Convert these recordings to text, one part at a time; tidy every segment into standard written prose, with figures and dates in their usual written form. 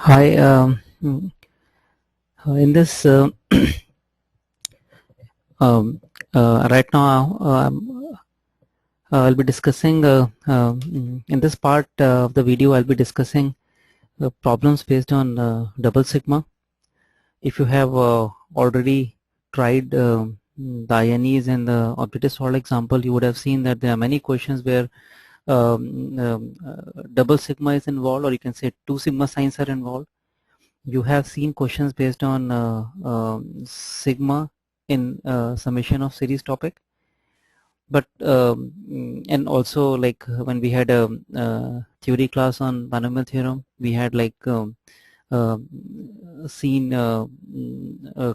Hi, in this right now, I'll be discussing in this part of the video. I'll be discussing problems based on double sigma. If you have already tried the INEs and the objective solved example, you would have seen that there are many questions where double sigma is involved, or you can say two sigma signs are involved. You have seen questions based on sigma in summation of series topic, but and also like when we had a theory class on binomial theorem, we had like uh, seen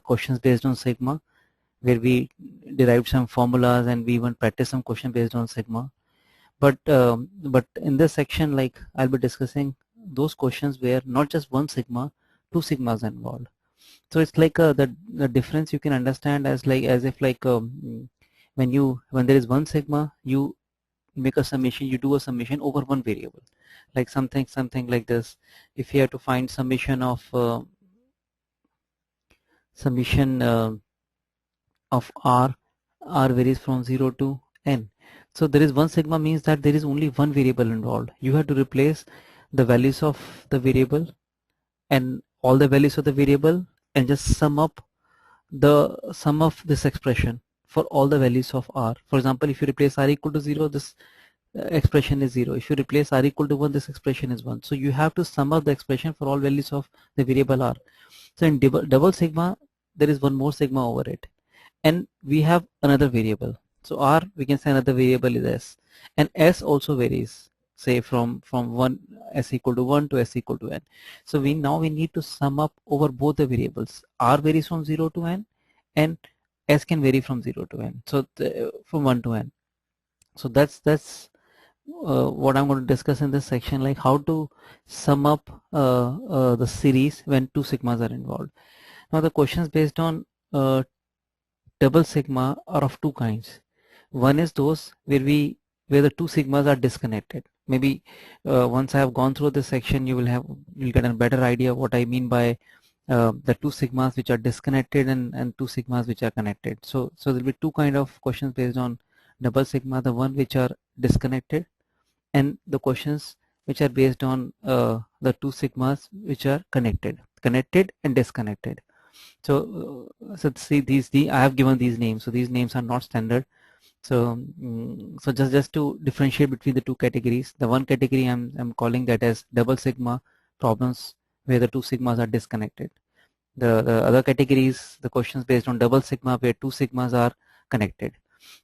questions based on sigma, where we derived some formulas and we even practiced some question based on sigma. But in this section, like I'll be discussing those questions where not just one sigma, two sigmas are involved. So it's like the difference you can understand as like as if like when there is one sigma, you make a summation, you do a summation over one variable, like something like this. If you have to find summation of r varies from 0 to n. So there is one sigma means that there is only one variable involved. You have to replace the values of the variable and all the values of the variable and just sum up the sum of this expression for all the values of r. For example, if you replace r equal to 0, this expression is 0. If you replace r equal to 1, this expression is 1. So you have to sum up the expression for all values of the variable r. So in double sigma, there is one more sigma over it, and we have another variable. So r, we can say another variable is s, and s also varies, say from 1 s equal to 1 to s equal to n. So we need to sum up over both the variables. R varies from 0 to n, and s can vary from 0 to n, so from 1 to n. So that's what I'm going to discuss in this section, like how to sum up the series when two sigmas are involved. Now the questions based on double sigma are of two kinds. One is those where the two sigmas are disconnected. Maybe once I have gone through this section, you'll get a better idea what I mean by the two sigmas which are disconnected and two sigmas which are connected. So there'll be two kind of questions based on double sigma: the one which are disconnected, and the questions which are based on the two sigmas which are connected and disconnected. So see I have given these names, so these names are not standard. So just to differentiate between the two categories, the one category I'm calling that as double sigma problems where the two sigmas are disconnected. The other category is the questions based on double sigma where two sigmas are connected.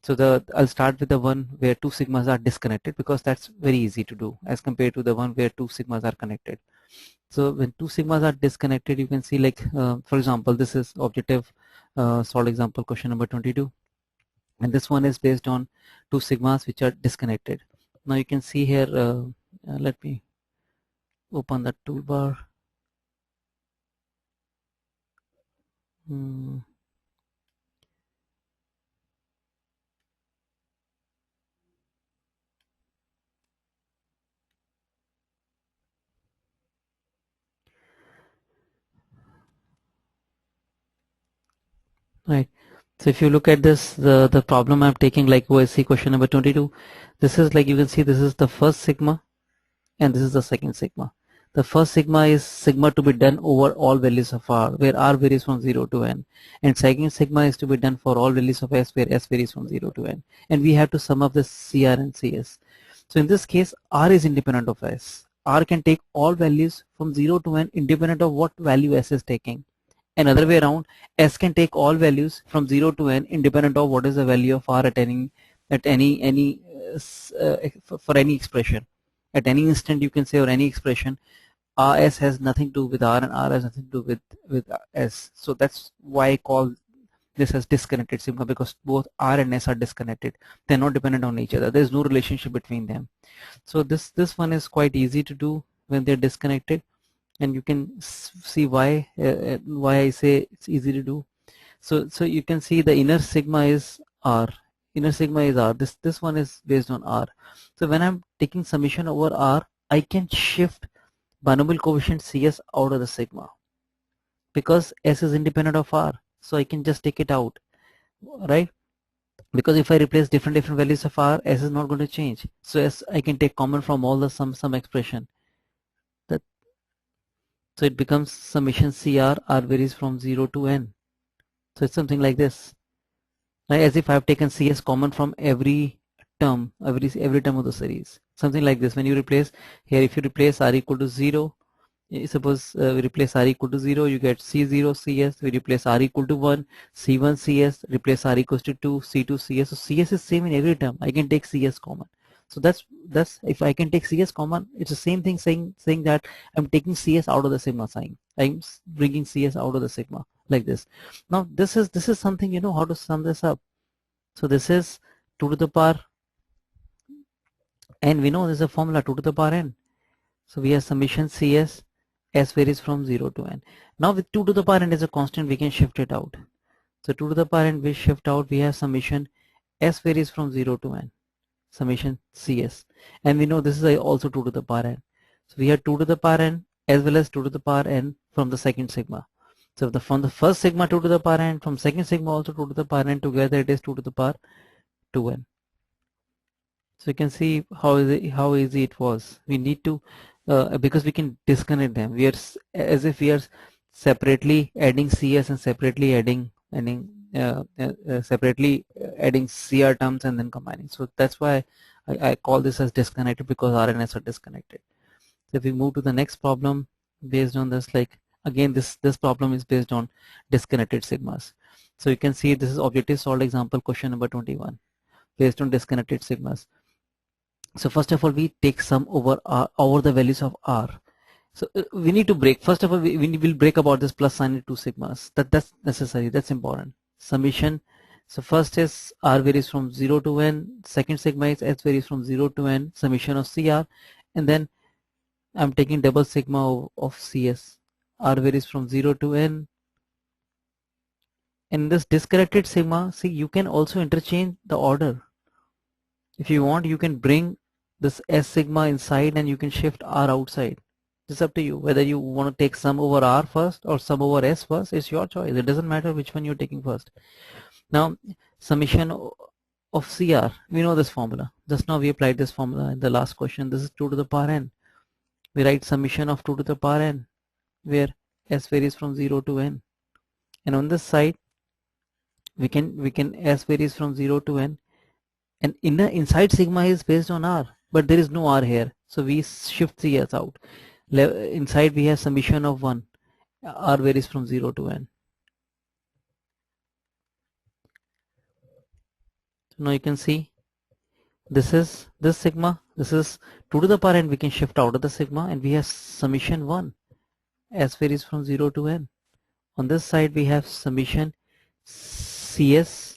So I'll start with the one where two sigmas are disconnected, because that's very easy to do as compared to the one where two sigmas are connected. So when two sigmas are disconnected, you can see like for example, this is objective solved example question number 22, and this one is based on two sigmas which are disconnected. Now you can see here, let me open the toolbar. Hmm. Right. So if you look at this, the problem I'm taking, like OSC question number 22, this is like you can see this is the first sigma and this is the second sigma. The first sigma is sigma to be done over all values of r, where r varies from 0 to n, and second sigma is to be done for all values of s, where s varies from 0 to n, and we have to sum up this CR and CS. So in this case, r is independent of s. R can take all values from 0 to n independent of what value s is taking. Another way around, s can take all values from 0 to n independent of what is the value of r at any for any expression. At any instant, you can say, or any expression, s has nothing to do with r and r has nothing to do with s. So that's why I call this as disconnected sigma, because both r and s are disconnected. They're not dependent on each other. There's no relationship between them. So this one is quite easy to do when they're disconnected, and you can see why I say it's easy to do. So you can see the inner sigma is r. Inner sigma is r. This one is based on r. So when I'm taking summation over r, I can shift binomial coefficient CS out of the sigma, because S is independent of R, so I can just take it out, right? Because if I replace different values of R, S is not going to change. So S I can take common from all the some expression. That, so it becomes summation CR, R varies from 0 to N. So it's something like this. Right? As if I have taken CS common from every term, every term of the series. Something like this. When you replace here, if you replace R equal to 0, suppose we replace R equal to 0, you get C0 CS. We replace R equal to 1, C1 CS. Replace R equals to 2, C2 CS. So CS is same in every term. I can take CS common. So that's if I can take CS common, it's the same thing saying that I'm taking CS out of the sigma sign. I'm bringing CS out of the sigma like this. Now this is something, you know how to sum this up. So this is 2 to the power n. We know this is a formula 2 to the power n. So we have summation CS, S varies from 0 to n. Now with 2 to the power n is a constant, we can shift it out. So 2 to the power n we shift out, we have summation S varies from 0 to n, summation CS. And we know this is also 2 to the power n. So we have 2 to the power n as well as 2 to the power n from the second sigma. So from the first sigma 2 to the power n, from second sigma also 2 to the power n, together it is 2 to the power 2n. So you can see how easy it was. We need to because we can disconnect them. We are as if we are separately adding CS and separately adding CR terms and then combining. So that's why I call this as disconnected, because RNS are disconnected. So if we move to the next problem based on this, like again this problem is based on disconnected sigmas. So you can see this is objective solved example question number 21 based on disconnected sigmas. So first of all, we take sum over the values of R. So we need to break. First of all, we will break about this plus sign into 2 sigmas. That's necessary. That's important. Summation. So first is R varies from 0 to n. Second sigma is S varies from 0 to n. Summation of CR, and then I'm taking double sigma of CS. R varies from 0 to n. In this disconnected sigma, see, you can also interchange the order. If you want, you can bring this S sigma inside and you can shift R outside. It's up to you whether you want to take sum over R first or sum over S first. It's your choice. It doesn't matter which one you're taking first. Now, summation of CR, we know this formula. Just now we applied this formula in the last question. This is 2 to the power n. We write summation of 2 to the power n, where S varies from 0 to n. And on this side, we can S varies from 0 to n. And inside sigma is based on R, but there is no R here, so we shift CS out. Inside we have summation of 1. R varies from 0 to n. So now you can see this is this sigma, this is 2 to the power n. We can shift out of the sigma and we have summation 1. S varies from 0 to n. On this side we have summation CS,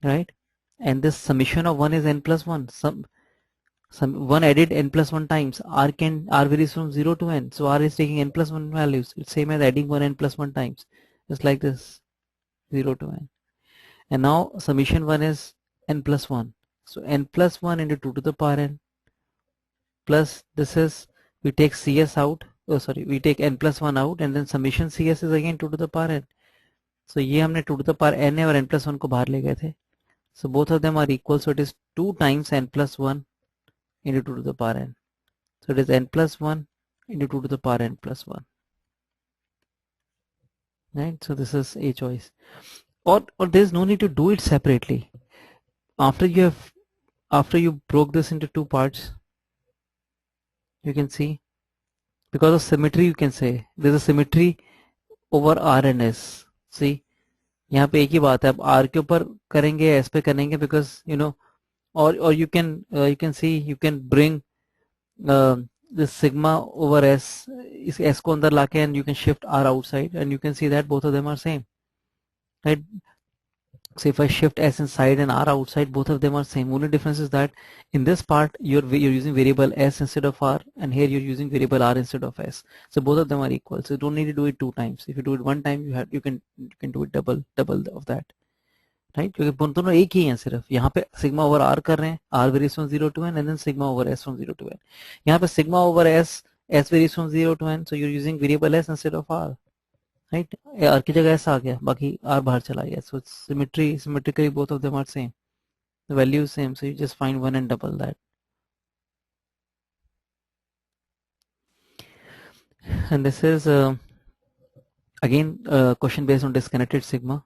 right? And this summation of 1 is n plus 1. Some 1 added n plus 1 times. R varies from 0 to n. So R is taking n plus 1 values. It's same as adding 1 n plus 1 times. Just like this, 0 to n. And now summation 1 is n plus 1. So n plus 1 into 2 to the power n plus this is, we take CS out. Oh sorry, we take n plus 1 out and then summation CS is again 2 to the power n. So ये हमने 2 to the power n है और n plus 1 को बाहर ले गए थे. So both of them are equal. So it is 2 times n plus 1 into 2 to the power n. So it is n plus 1 into 2 to the power n plus 1. Right? So this is a choice. Or there is no need to do it separately. After you broke this into 2 parts, you can see, because of symmetry, you can say there is a symmetry over R and S. See, यहाँ पे एक ही बात है, अब R के ऊपर करेंगे, S पे करेंगे, because you know, or you can see, you can bring this sigma over S, इस S को अंदर लाके, and you can shift R outside and you can see that both of them are same, right? So if I shift S inside and R outside, both of them are same. Only difference is that in this part you're using variable S instead of R, and here you're using variable R instead of S. So both of them are equal. So you don't need to do it 2 times. If you do it 1 time, you can do it double of that. Right, क्योंकि दोनों एक ही हैं, सिर्फ यहाँ पे sigma over are कर रहे हैं, r varies from 0 to n, and then sigma over s from 0 to n. यहाँ पे sigma over s, s varies from 0 to n, so you are using variable s instead of r. Right, r की जगह S आ गया, बाकी are बाहर चला गया. So symmetrically both of them are same, the value is same, so you just find one and double that. And this is again question based on disconnected sigma.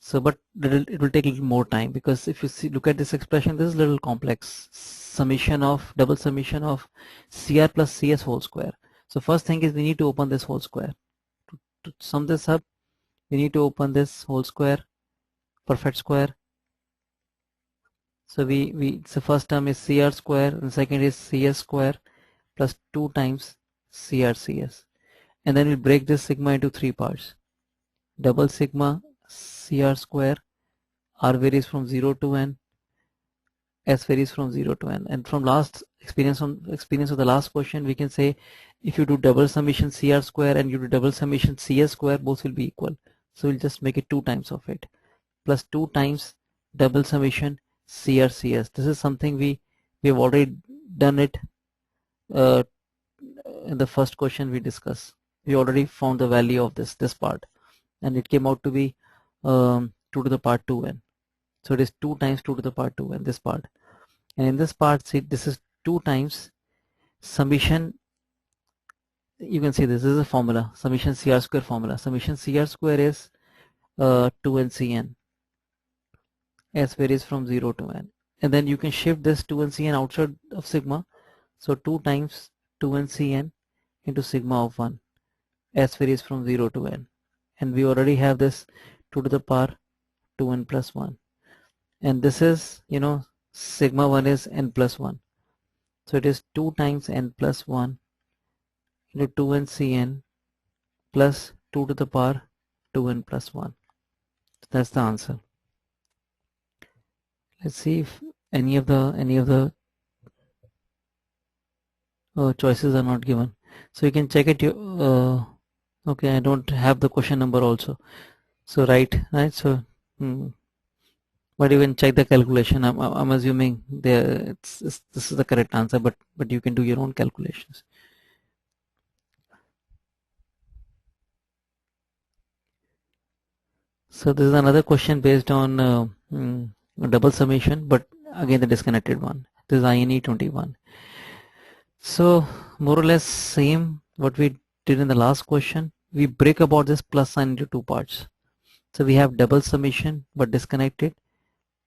So, but it will take a little more time, because if you see, look at this expression, this is a little complex. Summation of, double summation of CR plus CS whole square. So first thing is we need to open this whole square. To sum this up, we need to open this whole square, perfect square. So the first term is CR square, and the second is CS square plus 2 times CR CS. And then we'll break this sigma into 3 parts. Double sigma CR square, R varies from 0 to n, S varies from 0 to n. And from last experience of the last question, we can say if you do double summation CR square and you do double summation CS square, both will be equal. So we'll just make it 2 times of it, plus 2 times double summation CR CS. This is something we have already done it in the first question we discussed. We already found the value of this part, and it came out to be 2 to the power 2n. So it is 2 times 2 to the power 2n, this part. And in this part, see, this is 2 times summation. You can see this is a formula, summation CR square formula. Summation CR square is 2n Cn. S varies from 0 to n. And then you can shift this 2n Cn outside of sigma. So 2 times 2n Cn into sigma of 1. S varies from 0 to n. And we already have this 2 to the power 2n plus 1. And this is, sigma 1 is n plus 1. So it is 2 times n plus 1 into 2n Cn plus 2 to the power 2n plus 1. So that's the answer. Let's see if any of the choices are not given. So you can check it. Okay, I don't have the question number also. So right. So, but you can check the calculation. I'm assuming this is the correct answer, but you can do your own calculations. So this is another question based on double summation, but again the disconnected one. This is INE 21. So more or less same what we did in the last question. We break about this plus sign into 2 parts. So we have double summation but disconnected,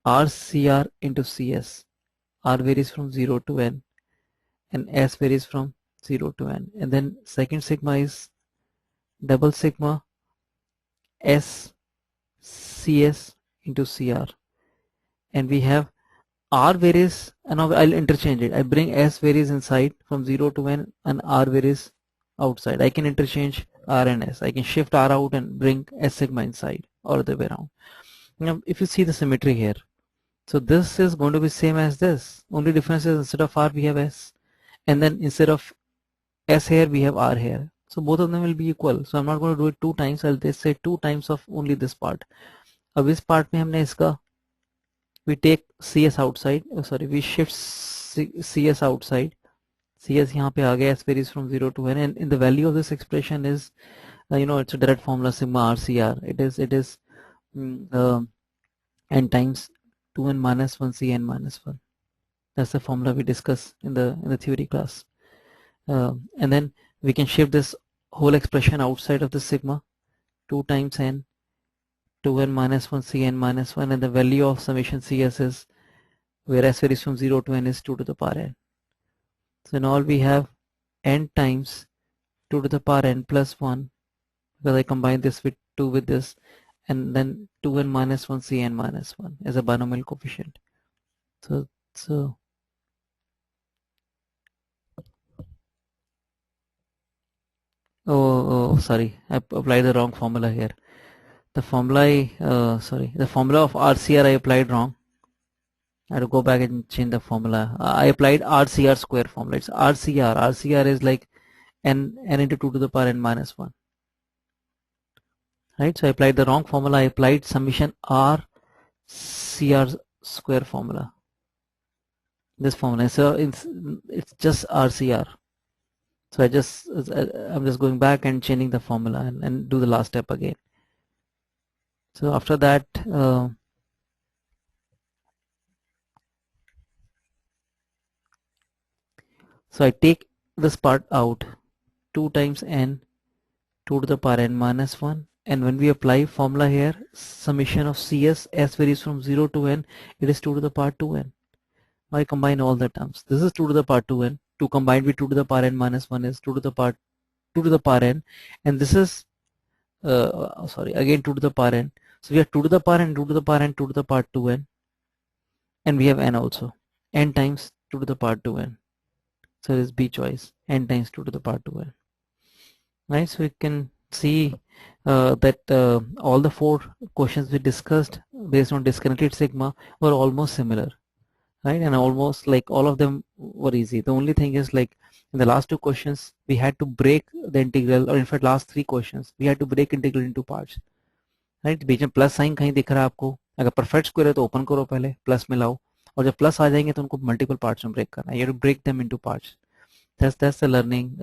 RCR into CS. R varies from 0 to n and S varies from 0 to n. And then second sigma is double sigma S CS into CR. And we have R varies, and now I'll interchange it. I bring S varies inside from 0 to n and R varies outside. I can interchange R and S. I can shift R out and bring S sigma inside, or the way around. Now if you see the symmetry here, so this is going to be same as this. Only difference is instead of R we have S, and then instead of S here we have R here. So both of them will be equal. So I'm not going to do it 2 times. I'll just say 2 times of only this part. अब इस part में हमने इसका we take CS outside, we shift CS outside. CS यहाँ पे आ गया, S varies from 0 to n, and in the value of this expression is, it's a direct formula sigma RCR. It is n times 2n minus 1 Cn minus 1. That's the formula we discussed in the theory class. And then we can shift this whole expression outside of the sigma, 2 times n 2n minus 1 Cn minus 1, and the value of summation CS is, where S varies from 0 to n, is 2 to the power n. So now we have n times 2 to the power n plus 1, because I combine this with 2 with this, and then 2n minus 1 Cn minus 1 as a binomial coefficient. So sorry, I applied the wrong formula here. The formula the formula of RCR I applied wrong. I have to go back and change the formula. I applied RCR square formula. It's RCR. RCR is like n into 2 to the power n minus 1. Right? So I applied the wrong formula. I applied summation R CR square formula. This formula, so it's just RCR. So I'm just going back and changing the formula and do the last step again. So after that, so I take this part out, 2 times n 2 to the power n minus 1, and when we apply formula here, summation of CS, s varies from 0 to n, it is 2 to the power 2n. I combine all the terms. This is 2 to the power 2n. 2 combined with 2 to the power n minus 1 is 2 to the power n, and this is sorry, again 2 to the power n. So we have 2 to the power n, 2 to the power n, 2 to the power 2n, and we have n also, n times 2 to the power 2n. So this is B choice, n times 2 to the power 2n. Right, so you can see that all the 4 questions we discussed based on disconnected sigma were almost similar, right? And almost like all of them were easy. The only thing is, like, in the last 2 questions we had to break the integral, or in fact last 3 questions we had to break integral into parts, right? बीच में plus sign कहीं दिख रहा है आपको, अगर perfect square है तो open करो, पहले प्लस में लाओ, और जब प्लस आ जाएंगे तो उनको मल्टीपल पार्ट्स में ब्रेक करना है. You have to break them into parts. That's the learning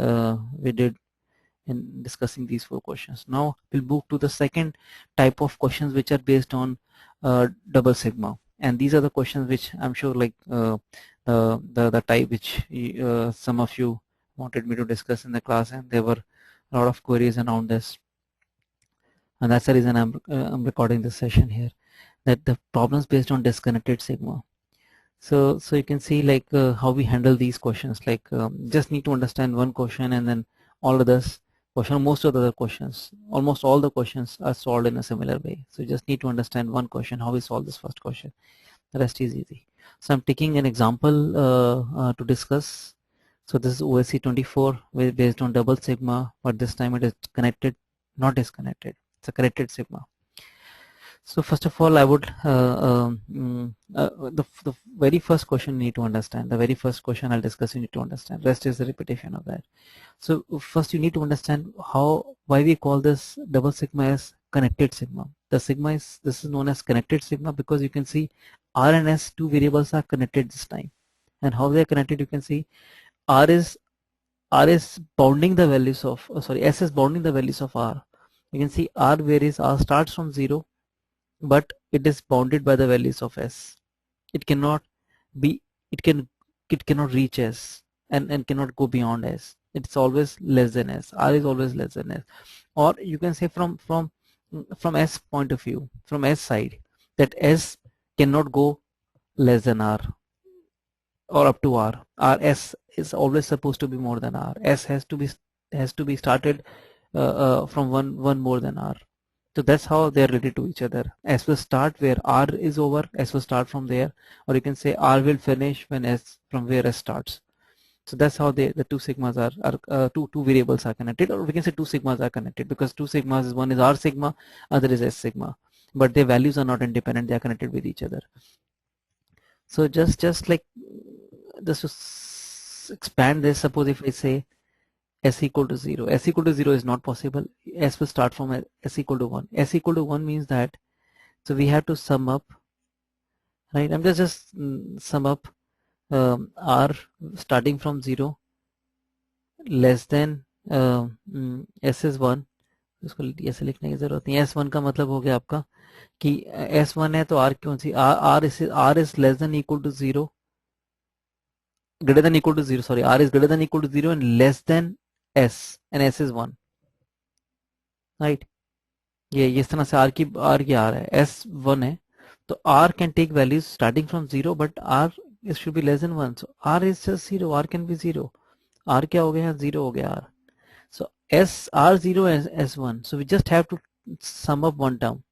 we did in discussing these 4 questions. Now we'll move to the second type of questions, which are based on double sigma, and these are the questions which I'm sure, like, the type which some of you wanted me to discuss in the class, and there were a lot of queries around this, and that's the reason I'm recording this session here, that the problems based on disconnected sigma. So you can see, like, how we handle these questions. Like, just need to understand one question, and then all others question, most of the other questions, almost all the questions are solved in a similar way. So you just need to understand one question, how we solve this first question. The rest is easy. So I'm taking an example to discuss. So this is OSC 24 based on double sigma, but this time it is connected, not disconnected. It's a connected sigma. So first of all, I would the very first question you need to understand. The very first question I'll discuss, you need to understand. Rest is the repetition of that. So first you need to understand why we call this double sigma as connected sigma. This is known as connected sigma because you can see R and S, 2 variables, are connected this time. And how they are connected, you can see R is bounding the values of S is bounding the values of R. You can see R varies. R starts from 0, but it is bounded by the values of S. It cannot reach S and cannot go beyond S. It's always less than S. R is always less than S. Or you can say from S point of view, from S side, that S cannot go less than R or up to R. S is always supposed to be more than R. S has to be started from one more than R. So that's how they are related to each other. S will start where R is over, S will start from there, or you can say R will finish when S, from where S starts. So that's how the 2 sigmas are two variables are connected, or we can say 2 sigmas are connected, because 2 sigmas is, one is R sigma, other is S sigma, but their values are not independent, they are connected with each other. So just to expand this, suppose if I say S equal to 0. S equal to 0 is not possible. S will start from S equal to 1. S equal to 1 means that, so we have to sum up, right? I'm just sum up R starting from 0 less than S is 1. इसको ऐसे लिखने की जरूरत नहीं है. S1 का मतलब हो गया आपका कि S1 है तो R कौन सी, R is less than equal to 0, greater than equal to 0, sorry, R is greater than equal to 0 and less than S, and S is 1, right? ये इस तरह से R की आ रहा है, S1 है तो R can take values starting from 0, but R should be less than 1, so R is just 0, R can be 0, R क्या हो गया, 0 हो गया R. So R0 and S1, so we just have to sum up one term,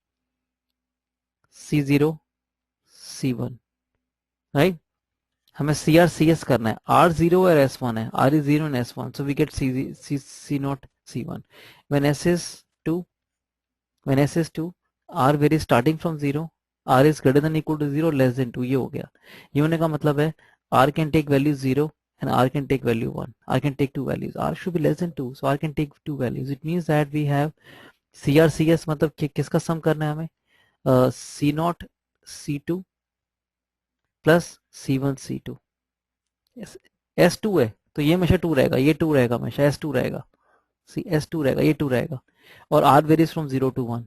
C0 C1, right? हमें CR CS करना है, R0 और S1 है, R is 0 and S1, so we get C0 C1. When S is 2, R varies starting from 0, R is greater than equal to 0, less than 2, ये हो गया. ये होने का मतलब है R can take value 0 and R can take value 1. R can take 2 values. R should be less than 2, so R can take 2 values. It means that we have CR CS, मतलब किसका सम करना है हमें, C0 C2 plus C1 C2। S2 है तो ये हमेशा 2 रहेगा, ये 2 रहेगा, हमेशा S2 रहेगा, S2 रहेगा, ये 2 रहेगा। और R varies from 0 to 1,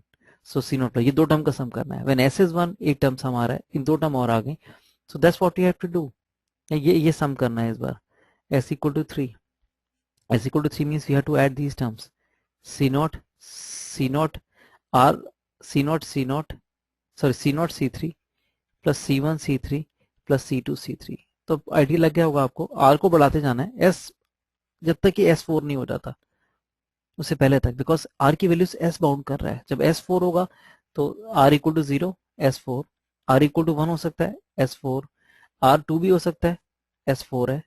so C not, ये दो टर्म का सम करना है। व्हेन S इज 1, एक टर्म सम आ रहा है, इन दो टर्म और आ गई, so that's what you have to do. ये सम करना है इस बार। S equal to 3, S equal to 3 means we have to add these terms, C naught R, C naught C naught C3 plus C1 C3 plus C2 C3। तो idea लग गया होगा आपको, R को बढ़ाते जाना है S जब तक कि S4 नहीं हो जाता, उससे पहले तक, बिकॉज R की वैल्यू S बाउंड कर रहा है। जब S4 होगा तो R equal to 0 S4, R equal to 1 हो सकता है S4, R2 भी हो सकता है S4 है,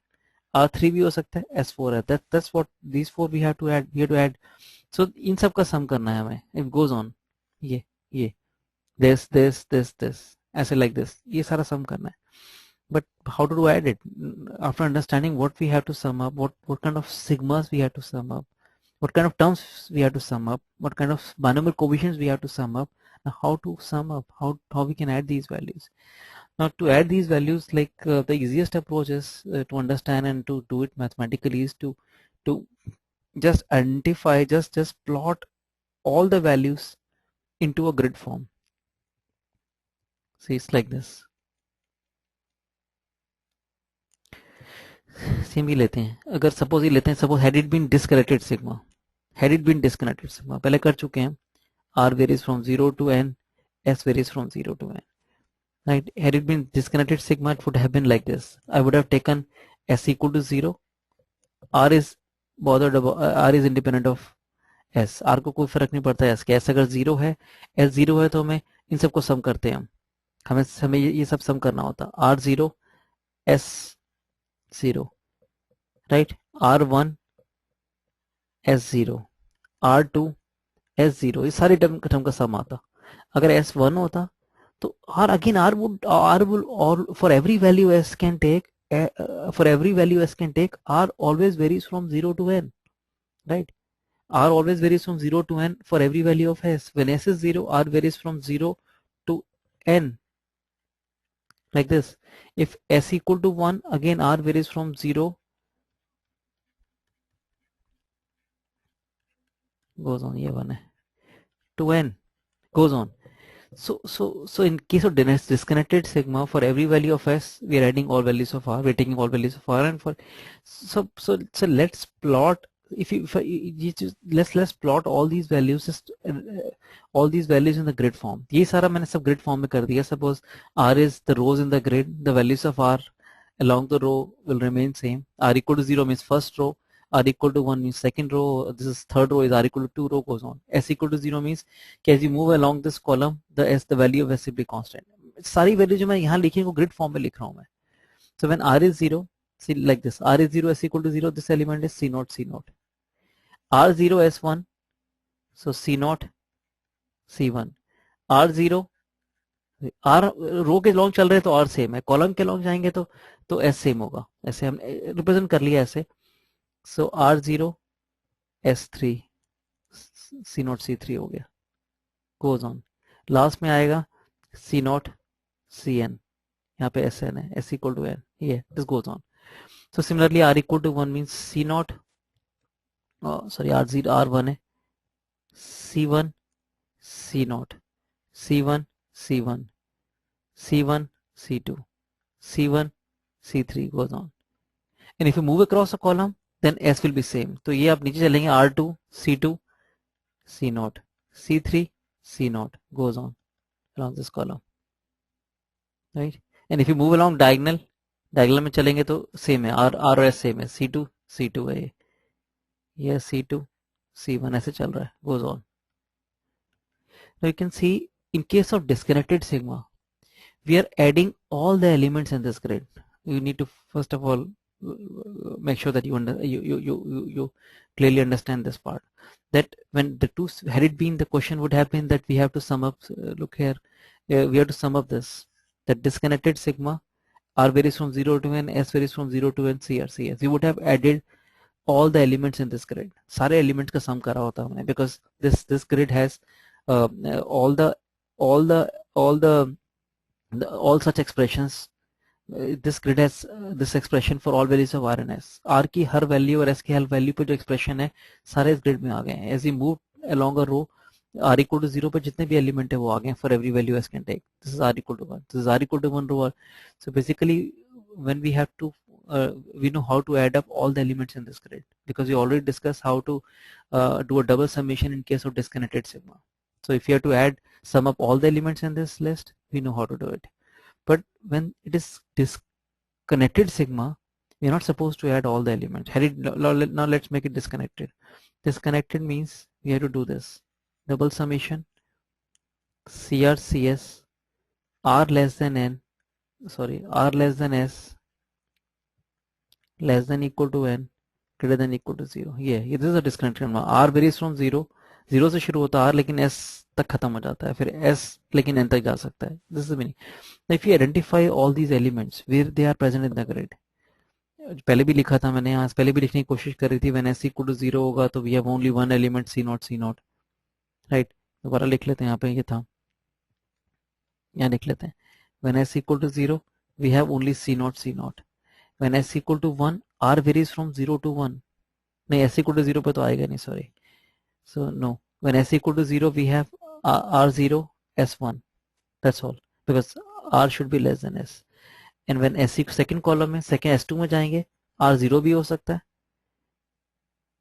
R3 भी हो सकता है S4 है। That's what these four we have to add. So इन सब का सम करना है हमें। It goes on, ये this ऐसे like this, ये सारा सम करना है। But how to add it? After understanding what we have to sum up, what kind of sigmas we have to sum up, what kind of terms we have to sum up, what kind of binomial coefficients we have to sum up, and how to sum up, how we can add these values. Now to add these values, like the easiest approach is to understand and to do it mathematically is to just identify, just plot all the values into a grid form. See, it's like this. Same ही लेते हैं, अगर suppose ये लेते हैं, suppose had it been disconnected sigma, पहले कर चुके हैं। R varies from 0 to n, S varies from 0 to n. Right? Had it been disconnected sigma, it would have been like this. I would have taken S equal to 0. R is R is independent of S. R को कोई फर्क नहीं पड़ता है S के। S अगर 0 है, S 0 है, तो हमें इन सबको सम करते हैं हमें ये सब सम करना होता। R0 S 0, right, R1 S0, R2 S0, ये सारे टर्म का सम आता। अगर S1 होता तो R would or for every value S can take R always varies from 0 to n, right? R always varies from 0 to n for every value of S. When S is 0, R varies from 0 to n, like this. If S equal to 1, again R varies from 0, goes on, ये 1 है, to n, goes on. So in case of disconnected sigma, for every value of S, we are adding all values of R, we're taking all values of R, and for so let's plot, let's plot all these values, all these values in the grid form. ये सारा मैंने सब grid form में कर दिया. Suppose R is the rows in the grid, the values of R along the row will remain same. R equal to 0 means first row, R equal to 1 means second row, this is third row is R equal to 2, row goes on. S equal to 0 means as you move along this column, the value of S will be constant. सारी value जो मैं यहाँ लिखी वो grid forum में लिख रहा हूँ मैं. So when R is 0, see like this, R is 0, S equal to 0, this element is C0. R0 S1, so C0 C1. R0, R रो के लॉन्ग चल रहे तो R सेम है, कॉलम के लॉन्ग जाएंगे तो S सेम होगा. ऐसे हम रिप्रेजेंट कर लिया ऐसे. So R0 S3 C0 C3 हो गया, goes on. लास्ट में आएगा C0 Cn, यहाँ पे Sn है, S equal to n, ये this goes on. So similarly R equal to 1 means C0, R0 R1 है, C1 C0, C1 C1, C1 C2, C1 C3, goes on. And if you move across a column, then S will be same. तो ये आप नीचे चलेंगे, R2 C2 C0, C3 C0, goes on along this column, right? And if you move along diagonal में चलेंगे तो same है, R और S सेम है, C2 C2 है, ये C2 C1 ऐसे चल रहा है, goes on. Now you can see in case of disconnected sigma, we are adding all the elements in this grid. You need to first of all make sure that you clearly understand this part, that when the two, had it been, the question would have been that we have to sum up, look here, we have to sum up this, that disconnected sigma, R varies from 0 to n, S varies from 0 to n, C R C S. We would have added all the elements in this grid, सारे elements का sum करा होता हमने, because this grid has all the all such expressions, this grid has this expression for all values of r and s. r की हर value और s की हर value पे जो एक्सप्रेशन है सारे इस ग्रिड में आ गए हैं. As we move along a row, r equal to 0 पे जितने भी एलिमेंट है वो आ गए हैं for every value s can take. This is r equal to 1. This is r equal to 1 row. So basically when we have to we know how to add up all the elements in this grid, because we already discussed how to do a double summation in case of disconnected sigma. So if you have to sum up all the elements in this list, we know how to do it. But when it is disconnected sigma, we are not supposed to add all the elements. Now let's make it disconnected. Disconnected means we have to do this double summation CRCS r less than n, sorry, r less than s less than equal to n greater than equal to 0. ये this is a disconnected sigma. r varies from 0 से शुरू होता है r, लेकिन s तक खत्म हो जाता है, फिर s लेकिन n तक जा सकता है. This is the meaning. Now if you identify all these elements where they are present in the grid, पहले भी लिखा था मैंने, यहाँ पहले भी लिखने की कोशिश करी थी. when s equal to 0 होगा तो we have only one element C0 right. दोबारा लिख लेते हैं, यहाँ पे ये था, यहाँ लिख लेते हैं. when s equal to 0 we have only C0. when s equal to 1 r varies from 0 to 1. नहीं, s equal to 0 पे तो आएगा नहीं, sorry. So no, when s equal to 0 we have r0 s1, that's all, because r should be less than s. And when s second column में second s2 में जाएंगे, r0 भी हो सकता है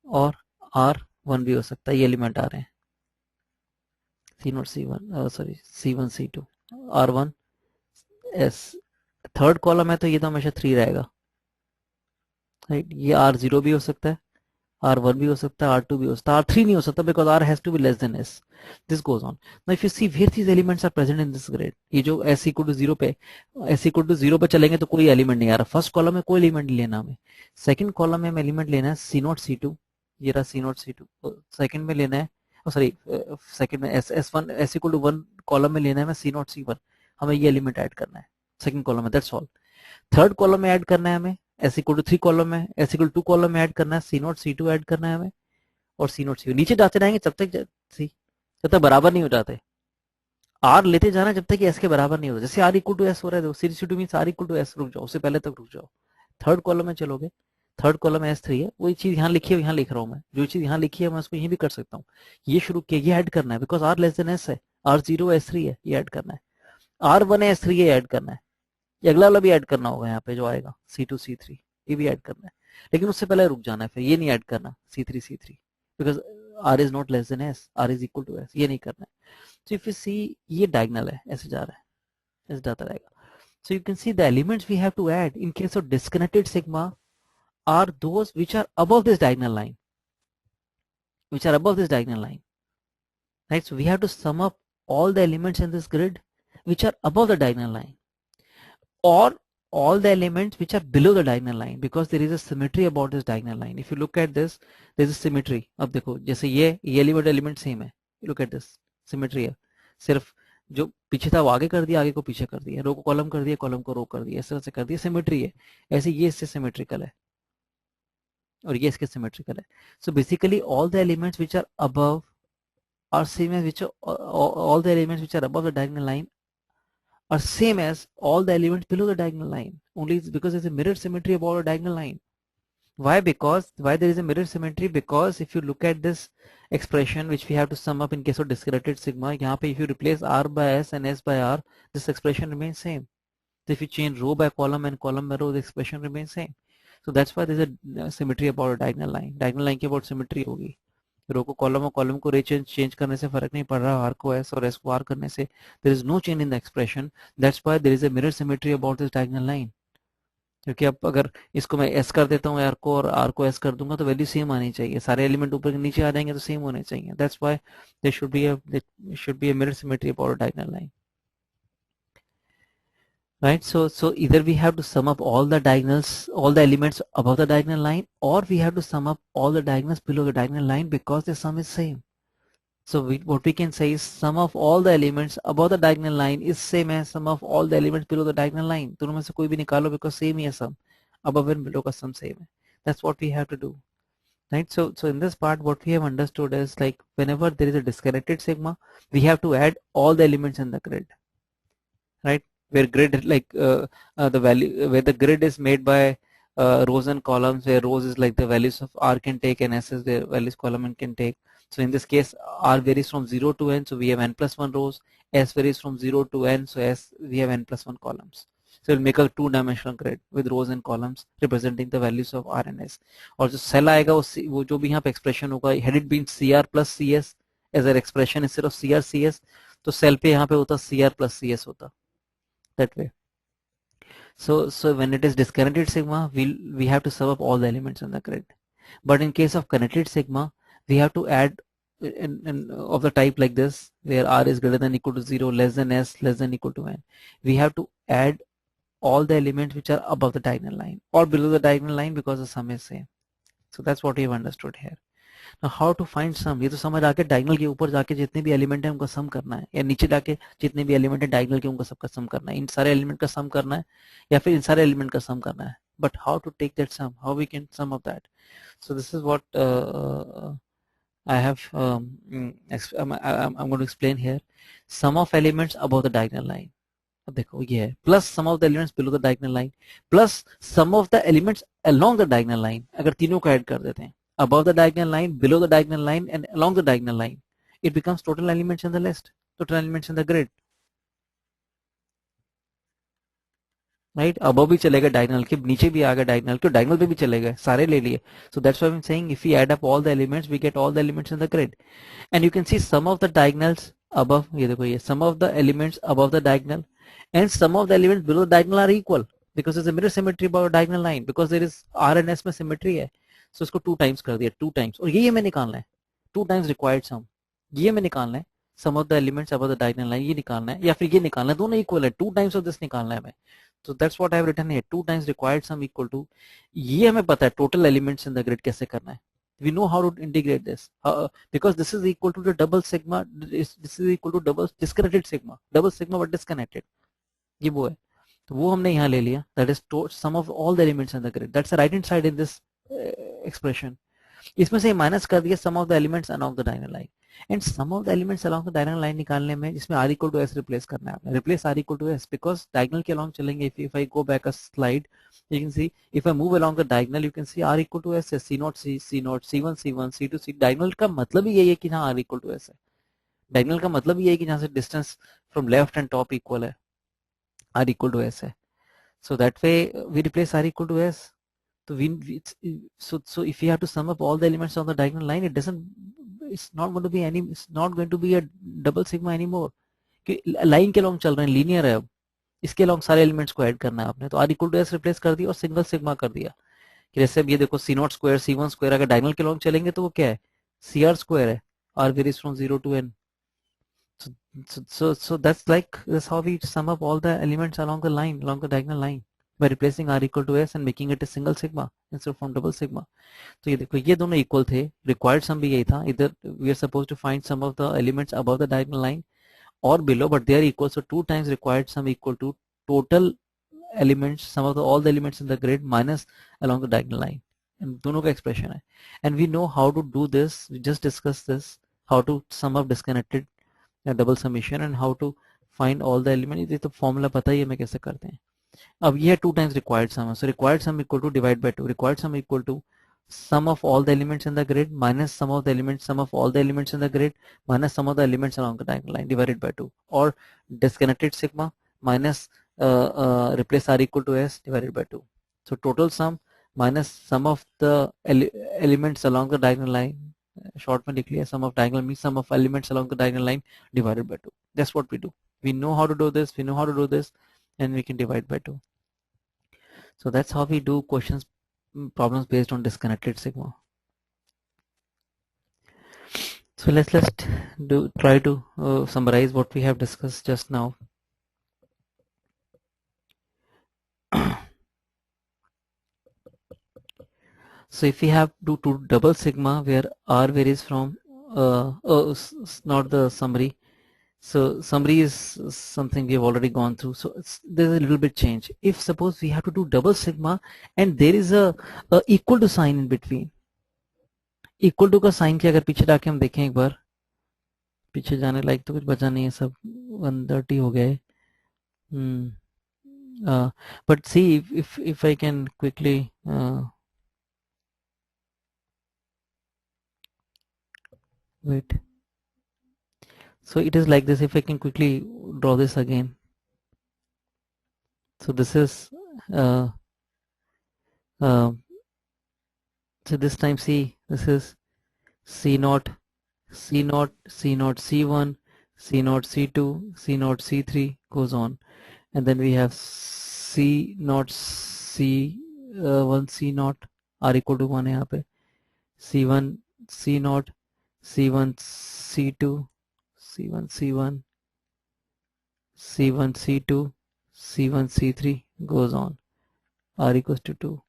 और r1 भी हो सकता है. ये एलिमेंट आ रहे हैं C0 C1, sorry C1 C2 r1 s. Third column है तो ये तो हमेशा 3 रहेगा, राइट. ये r0 भी हो सकता है, r1 भी हो सकता है, r2 भी हो सकता है, r3 नहीं हो सकता because r has to be less than s. This goes on. Now if you see where these elements are present in this grid, ये जो s equal to 0 पे, s equal to 0 पे चलेंगे तो कोई एलिमेंट नहीं आ रहा. फर्स्ट कॉलम में कोई एलिमेंट नहीं लेना हमें. सेकंड कॉलम में हमें एलिमेंट लेना है C0 C2, ये रहा C0 C2. सेकंड में लेना है, सॉरी सेकंड में s1 s equal to 1 column में लेना है हमें C0 C1. हमें ये एलिमेंट ऐड करना है सेकंड कॉलम में, दैट्स ऑल. थर्ड कॉलम में ऐड करना है हमें s equal to 3 कॉलम में, s equal to 2 कॉलम में ऐड करना है C0 C2 ऐड करना है हमें, और C0 C2 नीचे जाते रहेंगे जब तक बराबर नहीं हो जाते. r लेते जाना जब तक कि s के बराबर नहीं होता. जैसे r equal to s हो रहा है, C C2 means r equal to s, रुक जाओ, उससे पहले तक रुक जाओ. थर्ड कॉलम में चलोगे, थर्ड कॉलम में s3 है, वही चीज यहाँ लिखी है यहाँ लिख रहा हूँ मैं. जो चीज यहाँ लिखी है मैं उसको यहीं भी कर सकता हूँ. ये शुरू किया, ये ऐड करना है because r less than s है, r0 s3 है, ये ऐड करना है. r1 है s3 है, ऐड करना है. ये अगला वाला भी ऐड करना होगा, यहाँ पे जो आएगा C2 C3 ये भी ऐड करना है. लेकिन उससे पहले रुक जाना है, फिर ये नहीं ऐड करना C3 C3 because r is not less than s, r is equal to s, ये नहीं करना है. सो इफ यू सी ये डायगोनल है, ऐसे जा रहा है, ऐसे जाता रहेगा. So you can see the elements we have to add in case of disconnected sigma are those which are above this diagonal line, right? So we have to sum up all the elements in this grid which are above the diagonal line, or all the elements which are below the diagonal line, because there is a symmetry about this diagonal line. If you look at this, there is a symmetry. अब देखो जैसे ये element same है, look at this, symmetry है. सिर्फ जो पीछे था वो आगे कर दिया, आगे को पीछे कर दिया, रो को कॉलम कर दिया, कॉलम को रो कर दिया, इस तरह से कर दिया. सिमेट्री है. ऐसे ये इससे सिमेट्रिकल है और ये इसके सिमेट्रिकल है. So basically all the elements which are above are same as which all the elements which are above the diagonal line are same as all the elements below the diagonal line. Only it's because there's a mirror symmetry about a diagonal line. Why there is a mirror symmetry? Because if you look at this expression which we have to sum up in case of discredited sigma, यहाँ पे if you replace r by s and s by r, this expression remains same. So if you change row by column and column by row, the expression remains same. So that's why there's a symmetry about a diagonal line. Diagonal line की about symmetry होगी. रो को column और column को रे change करने से फर्क नहीं पड़ रहा, आर को एस और एस को आर करने से there is no change in the expression. That's why there is a mirror symmetry about this diagonal line. क्योंकि अब अगर इसको मैं एस कर देता हूँ आर को और आर को एस कर दूंगा तो वैल्यू सेम आनी चाहिए. सारे एलिमेंट ऊपर के नीचे आ जाएंगे तो सेम होने चाहिए. That's why there should be a mirror symmetry about a diagonal line. Right, so either we have to sum up all the diagonals, all the elements above the diagonal line, or we have to sum up all the diagonals below the diagonal line because the sum is same. So what we can say is sum of all the elements above the diagonal line is same as sum of all the elements below the diagonal line. दोनों में से कोई भी निकालो because same ही है sum. Above and below का sum same है. That's what we have to do. Right, so in this part what we have understood is like whenever there is a disconnected sigma, we have to add all the elements in the grid. Right. where grid like the value where the grid is made by rows and columns, where rows is like the values of R can take and S is the values column and can take. So in this case R varies from 0 to n, so we have n plus 1 rows. S varies from 0 to n, so S we have n plus 1 columns. So we'll make a two-dimensional grid with rows and columns representing the values of R and S. और जो cell आएगा वो जो भी यहाँ पे expression होगा, had it been CR plus CS as an expression instead of CR CS, तो सेल पे यहाँ पे होता CR plus CS होता, that way. So when it is disconnected sigma, we have to sum up all the elements in the grid. But in case of connected sigma, we have to add of the type like this, where R is greater than equal to 0, less than S, less than equal to N. We have to add all the elements which are above the diagonal line or below the diagonal line, because the sum is same. So that's what we have understood here. Now how to find sum? ये तो समझ आके diagonal के ऊपर जाके जितने भी element है उनका सम करना है, या नीचे जाके जितने भी एलिमेंट है डायगोनल के उनका सबका सम करना है, इन सारे एलिमेंट का सम करना है या फिर इन सारे एलिमेंट का सम करना है. But how to take that sum? How we can sum of that? So this is what I have I'm going to explain here. Sum of elements above the diagonal line. अब देखो ये है plus sum of the elements below the diagonal line plus sum of the elements along the diagonal line. अगर तीनों को add कर देते हैं, above the diagonal line, below the diagonal line, and along the diagonal line, it becomes total elements in the list, total elements in the grid. Right? above भी चलेगा diagonal के, नीचे भी आ गया diagonal के, diagonal पे भी चलेगा, सारे ले लिए. So that's why I'm saying if we add up all the elements, we get all the elements in the grid. And you can see some of the diagonals above, ये देखो ये, some of the elements above the diagonal and some of the elements below the diagonal are equal, because there's a mirror symmetry above the diagonal line, because there is R and S में symmetry है. So इसको 2 times कर दिया, 2 times, और ये हमें निकालना है 2 times required sum, ये हमें निकालना है sum of the elements above the diagonal line, ये निकालना है या फिर ये निकालना है, दोनों इक्वल है, 2 times of this निकालना है हमें. So that's what I have written here, 2 times required sum equal to, ये हमें पता है total elements in the grid कैसे करना है. We know how to integrate this because this is equal to the double sigma, this is equal to double disconnected sigma, double sigma but disconnected, ये वो है, तो वो हमने यहाँ ले लिया, that is sum of all the elements in the grid. That's the right hand side in this expression. इसमें से माइनस कर दिया sum of the elements along the diagonal line, and sum of the elements along the diagonal line निकालने में जिसमें r equal to s replace करना है आपने, replace r equal to s because diagonal के along चलेंगे. If I go back a slide, you can see if I move along the diagonal, you can see r equal to s है, c0 c, c0 c1 c1 c2 c. diagonal का मतलब ही यही है कि जहाँ r equal to s है, diagonal का मतलब ही यही है कि जहाँ से distance from left and top equal है, r equal to s है. So that way we replace r equal to s. So if you have to sum up all the elements on the diagonal line, it's not going to be a double sigma anymore. कि line के long चल रहे हैं, linear है, अब इसके long सारे elements को ऐड करना है आपने, तो r equal to s replace कर दिया और सिंगल सिग्मा कर दिया. कि जैसे अब ये देखो c0 स्क्वायर c1 स्क्वायर, अगर डायगोनल के लॉन्ग चलेंगे तो वो क्या है, cr स्क्वायर है, r varies from 0 to n. So that's how we sum up all the elements along the line, along the diagonal line, by replacing r equal to s and making it a single sigma instead of from double sigma. तो ये देखो ये दोनों equal थे, required sum भी यही था, इधर we are supposed to find some of the elements above the diagonal line or below, but they are equal, so 2 times required sum equal to total elements, sum of all the elements in the grid minus along the diagonal line, and दोनों का expression है. And we know how to do this, we just discussed this, how to sum up disconnected double summation and how to find all the elements. ये तो formula पता ही है हमें कैसे करते हैं. अब ये 2 times required sum, so required sum equal to divide by 2, required sum equal to sum of all the elements in the grid minus sum of the elements, sum of all the elements in the grid minus sum of the elements along the diagonal line divided by 2, or disconnected sigma minus replace r equal to s divided by 2. So total sum minus sum of the elements along the diagonal line, short में लिख लिया, sum of diagonal means sum of elements along the diagonal line divided by 2. That's what we do. We know how to do this, and we can divide by 2. So that's how we do problems based on disconnected sigma. So let's try to summarize what we have discussed just now. So if we have to do double sigma where r varies from not the summary. So summary is something we have already gone through. So there's a little bit change. If suppose we have to do double sigma and there is a equal to sign in between. Equal to का sign के अगर पीछे जाके हम देखें एक बार, पीछे जाने लायक तो कुछ बचा नहीं है, सब 130 हो गया है. But see if I can quickly wait. So it is like this. If I can quickly draw this again. So this is uh, uh, so this time see, this is C naught, C naught, C naught, C1, C naught, C2, C naught, C3 goes on, and then we have C naught, C1, C naught R equal to 1 है यहाँ पे, C1, C naught, C1, C2, C1, C1, C1, C2, C1, C3 goes on, R equals to 2.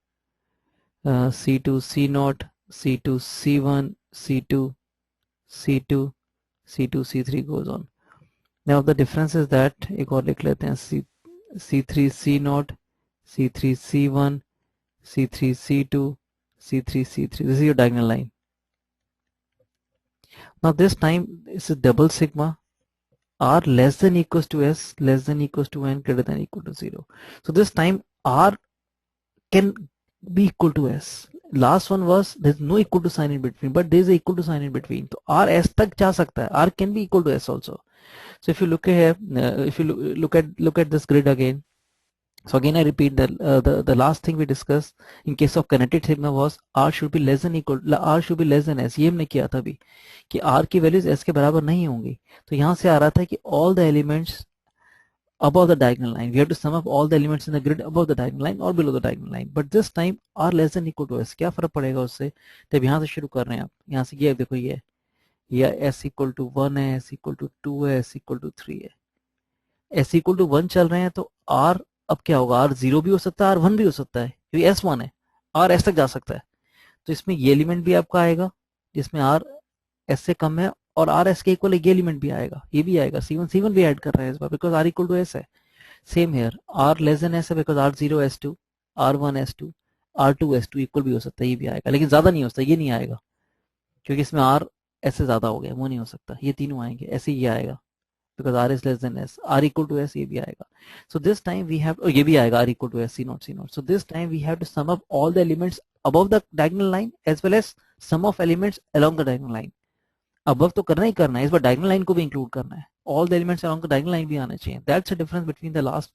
C2, C naught, C2, C1, C2, C2, C2, C3 goes on. Now the difference is that एक और लिख लेते हैं C3, C naught, C3, C1, C3, C2, C3, C3. This is your diagonal line. Now this time it's a double sigma R less than equals to S less than equals to N greater than equal to 0. So this time R can be equal to S. Last one was there's no equal to sign in between, but there's a equal to sign in between. तो R S तक जा सकता है. R can be equal to S also. So if you look here, if you look at this grid again. So again I repeat that the last thing we discussed in case of connected sigma was R should be less than R should be less than S. ये हमने किया था अभी कि R की values S के बराबर नहीं होंगी. तो यहाँ से आ रहा था कि all the elements above the diagonal line. We have to sum up all the elements in the grid above the diagonal line or below the diagonal line. But this time R less than equal to S. क्या फर्क पड़ेगा उससे? तब यहाँ से शुरू कर रहे हैं आप. यहाँ से ये देखो ये S equal to 1 है, S equal to 2 है, S equal to 3 है. S equal to 1 चल रहे हैं तो R अब क्या होगा? R 0 भी हो सकता है, R 1 भी हो सकता है क्योंकि S 1 है. R S तक जा सकता है. तो इसमें ये एलिमेंट भी आपका आएगा जिसमें R S से कम है और R S के इक्वल ये एलिमेंट भी आएगा, ये भी आएगा. C1 भी ऐड कर रहे हैं इस बार because R equal to S है. Same here R less than S है because R0 S2, R1 S2, R2 S2 equal भी हो सकता है, ये भी आएगा लेकिन ज्यादा नहीं हो सकता, ये नहीं आएगा क्योंकि इसमें R S से ज्यादा हो गया, वो नहीं हो सकता. ये तीनों आएंगे, ऐसे ये आएगा because R is less than S, R equal to S ये भी आएगा. So this time we have, ये भी आएगा R equal to S, C naught, C naught. So this time we have to sum up all the elements above the diagonal line as well as sum of elements along the diagonal line. above तो करना ही करना है, इस बार diagonal line को भी include करना है. All the elements along the diagonal line भी आने चाहिए. That's the difference between the last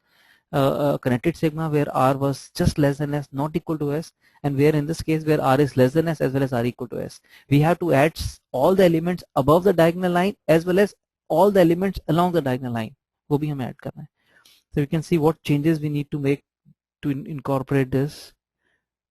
connected sigma where R was just less than S, not equal to S, and where in this case where R is less than S as well as R equal to S. We have to add all the elements above the diagonal line as well as all the elements along the diagonal line. वो भी हमें add करना है. So you can see what changes we need to make to incorporate this,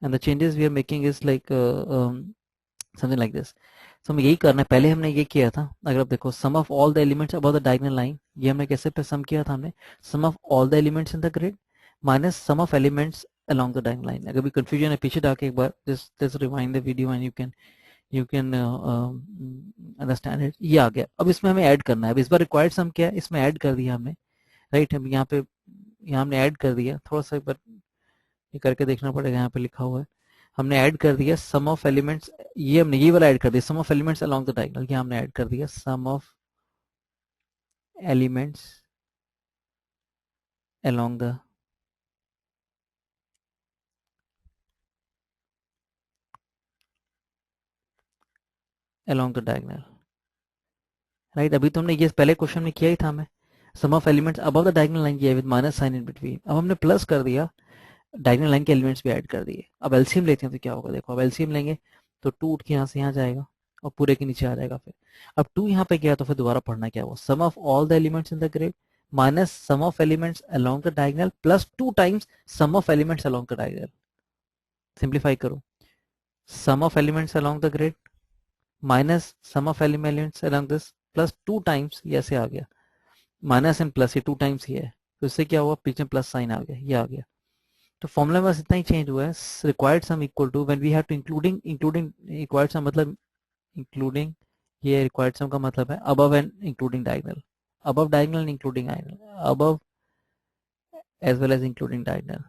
and the changes we are making is like something like this. So हमें यही करना है. पहले हमने ये किया था, अगर आप देखो sum of all the elements above the diagonal line, ये हमने कैसे पे sum किया था हमने, sum of all the elements in the grid minus sum of elements along the diagonal line. अगर भी confusion है पीछे जाके एक बार just rewind the video and you can understand it. ये आ गया. अब इसमें हमें ऐड करना है. अब इस बार रिक्वायर्ड सम क्या है, इसमें ऐड कर दिया हमने, राइट. हम यहाँ पे हमने ऐड कर दिया. थोड़ा सा एक बार ये करके देखना पड़ेगा, यहाँ पे लिखा हुआ है. हमने ऐड कर दिया सम ऑफ एलिमेंट्स, ये हमने ये वाला ऐड कर दिया sum of elements along the diagonal. ये हमने ऐड कर दिया sum of elements along the diagonal, right. अभी तो हमने ये पहले क्वेश्चन में किया ही था, हमें sum of elements above the diagonal line किया with minus sign in between. अब हमने प्लस कर दिया, डायगोनल लाइन के एलिमेंट्स भी ऐड कर दिए. अब एलसीएम लेते हैं तो क्या होगा, देखो अब एलसीएम लेंगे तो 2 उठ के यहाँ से यहाँ जाएगा और पूरे के नीचे आ जाएगा. फिर अब 2 यहाँ पे गया तो फिर दोबारा पढ़ना क्या हुआ, sum of all the elements in the grid minus sum of elements along the diagonal plus 2 times sum of elements along the diagonal. Simplify करो, sum of elements along the grid minus sum of elements along this plus 2 times, ये ऐसे आ गया minus and plus, ये 2 times ही है तो इससे क्या हुआ, पीछे प्लस साइन आ गया, ये आ गया. तो फॉर्मूला में बस इतना ही चेंज हुआ है. Required sum equal to when we have to including required sum मतलब इंक्लूडिंग, ये रिक्वायर्ड सम का मतलब है above and including diagonal, above diagonal and including diagonal, above as well as including diagonal.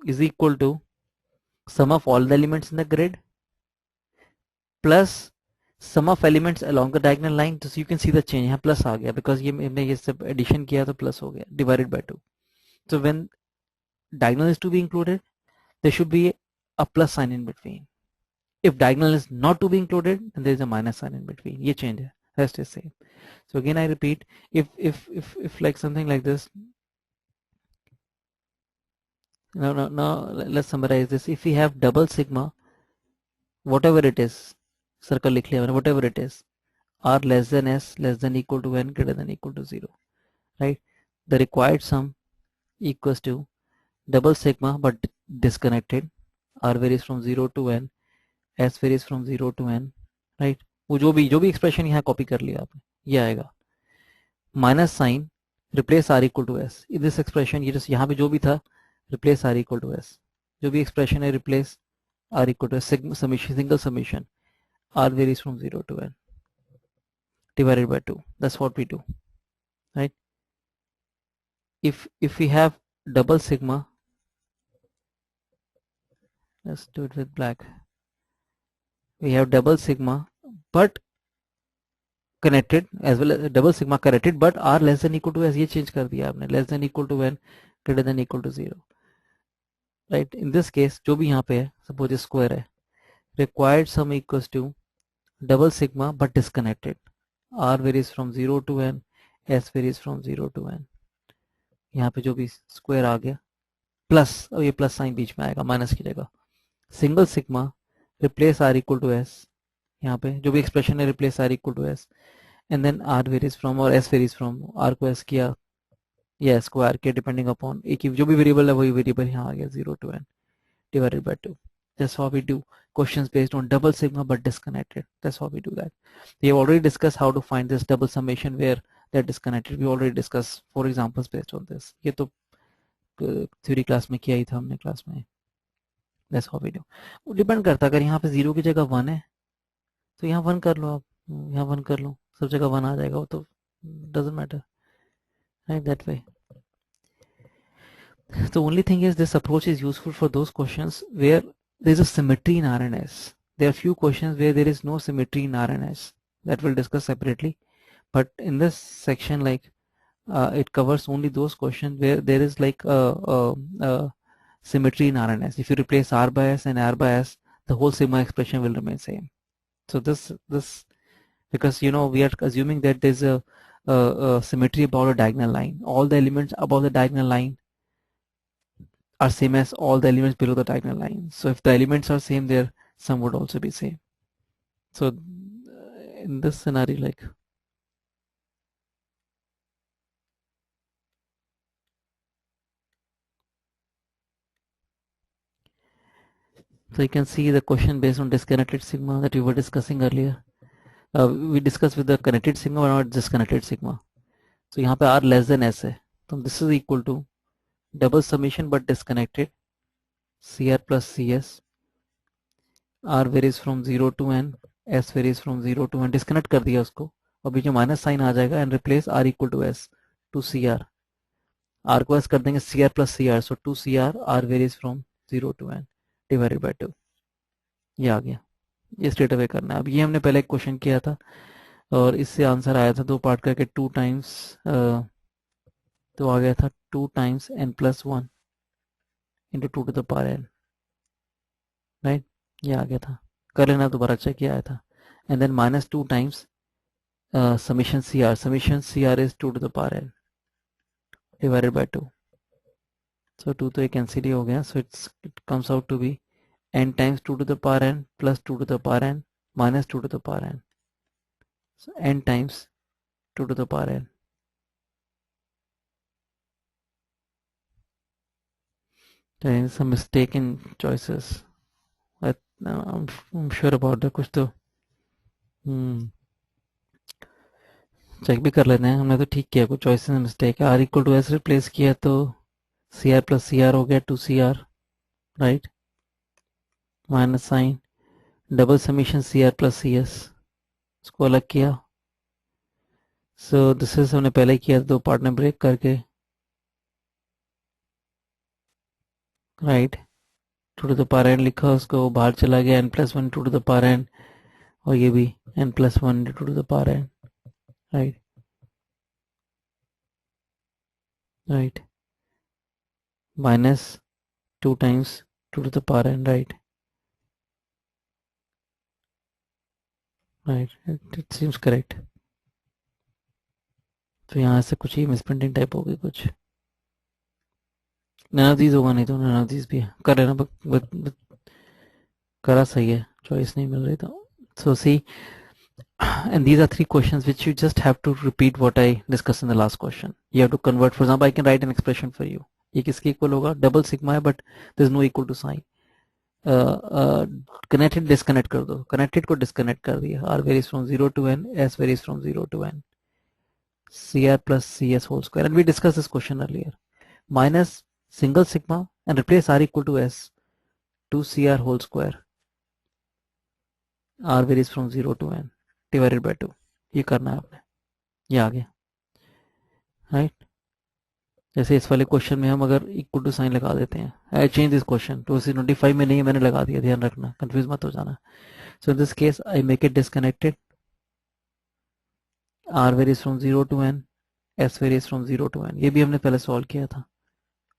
Is equal to sum of all the elements in the grid plus sum of elements along the diagonal line, so you can see the change. यहाँ plus आ गया because ये हमने ये सब addition किया तो plus हो गया, divided by 2. So when diagonal is to be included, there should be a plus sign in between. If diagonal is not to be included, then there is a minus sign in between. ये change है, rest is same. So again I repeat, if like something like this, now let's summarize this. If we have double sigma, whatever it is, circle लिख लिया मैंने, whatever it is, r less than s less than equal to n greater than equal to 0, right? The required sum equals to double sigma but disconnected, r varies from 0 to n, s varies from 0 to n, right? वो जो भी expression यहाँ copy कर लिया आपने, ये आएगा. Minus sign, replace r equal to s. This expression ये यहाँ पे जो भी था, replace r equal to s. जो भी एक्सप्रेशन है, replace r equal to s, single summation, r varies from 0 to n divided by 2. That's what we do, right? If we have double sigma, let's do it with black. We have double sigma but connected, as well as double sigma connected but r less than equal to s. ये change कर दिया आपने, less than equal to n greater than equal to 0, right? In this case जो भी यहाँ पे है, suppose square है, required sum equals to double sigma but disconnected, r varies from 0 to n, s varies from 0 to n. यहाँ पे जो भी स्क्वायर आ गया प्लस, अब ये प्लस साइन बीच में आएगा माइनस की जगह. Single sigma, replace r equal to s, यहाँ पे जो भी एक्सप्रेशन है replace r equal to s, and then r varies from और एस वेरीज फ्रॉम. आर को एस किया या एस को आर किया, डिपेंडिंग अपॉन एक ही जो भी वेरिएबल है वही वेरिएबल यहाँ आ गया, 0 to n divided by 2. That's how we do questions based on double sigma but disconnected. That's how we do that. We have already discussed how to find this double summation where they're disconnected. We already discussed 4 examples based on this. ये तो theory class में किया ही था हमने class में. That's how we do. वो depend करता है, अगर यहाँ पे 0 की जगह 1 है तो यहाँ 1 कर लो आप, यहाँ 1 कर लो, सब जगह 1 आ जाएगा, वो तो doesn't matter, right? That way. The only thing is this approach is useful for those questions where there is a symmetry in R and S. There are few questions where there is no symmetry in R and S, that we'll discuss separately. But in this section, like it covers only those questions where there is like a symmetry in R and S. If you replace R by S and R by S, the whole sigma expression will remain same. So this because you know we are assuming that there's a symmetry about a diagonal line. All the elements above the diagonal line are same as all the elements below the diagonal line. So if the elements are same, their sum would also be same. So in this scenario, like so you can see the question based on disconnected sigma that we were discussing earlier. We discussed with the connected sigma or not disconnected sigma. So यहाँ पे r less than s है, तो this is equal to double summation but disconnected, cr plus cs, r varies from 0 to n, s varies from 0 to n. Disconnect कर दिया उसको, और बीच में minus sign आ जाएगा, and replace r equal to s to cr. r को s कर देंगे cr plus cr, so 2cr, r varies from 0 to n divided by 2. ये आ गया, ये स्ट्रेट अवे करना है. अब ये हमने पहले एक क्वेश्चन किया था और इससे आंसर आया था 2 पार्ट करके, 2 टाइम्स तो आ गया था 2 times n plus 1 into 2 to the power n, right? ये आ गया था, कर लेना दोबारा, चेक किया आया था. And then minus 2 times summation cr is 2 to the power n divided by 2. So 2 तो ये कैंसिल ही हो गया, so it comes out to be n times 2 to the power n plus 2 to the power n minus 2 to the power n. So n times 2 to the power n. There is some mistake in choices. I'm sure about the कुछ तो check भी कर लेते हैं. हमने तो ठीक किया, कुछ चॉइसेस में मिस्टेक है. R equal to s replace किया तो c r plus c r हो गया 2cr, right? Minus sign, double summation c r plus c s, इसको अलग किया. सो दिस इज हमने पहले किया, 2 पार्ट में ब्रेक करके, right? 2 to the power n लिखा, उसको बाहर चला गया, n plus 1 2 to the power n, और ये भी n plus 1 into 2 to the power n, right, minus 2 times 2 to the power n, right, it seems correct. तो यहाँ से कुछ ही मिसप्रिंटिंग टाइप होगी कुछ, नन ऑफ दीज होगा, नहीं तो नन ऑफ दीज भी है, कर लेना, करा सही है, चॉइस नहीं मिल रही तो. So see, and these are three questions which you just have to repeat what I discussed in the last question. You have to convert. For example, I can write an expression for you. ये किसके equal होगा, double sigma है but there is no equal to sign. Connected disconnect कर दो, connected को disconnect कर दिया. R varies from 0 to n, s varies from 0 to n, cr plus cs whole square, and we discussed this question earlier. Minus single sigma and replace r equal to s, 2cr whole square, r varies from 0 to n divided by 2. ये करना है आपने, ये आ गया, right. जैसे इस वाले क्वेश्चन में हम अगर इक्वल टू साइन लगा देते हैं, आई चेंज दिस क्वेश्चन, 225 में नहीं है, मैंने लगा दिया, ध्यान रखना, कंफ्यूज मत हो जाना. So in this case I make it disconnected, R varies from 0 to n, s varies from 0 to n. ये भी हमने पहले सॉल्व किया था.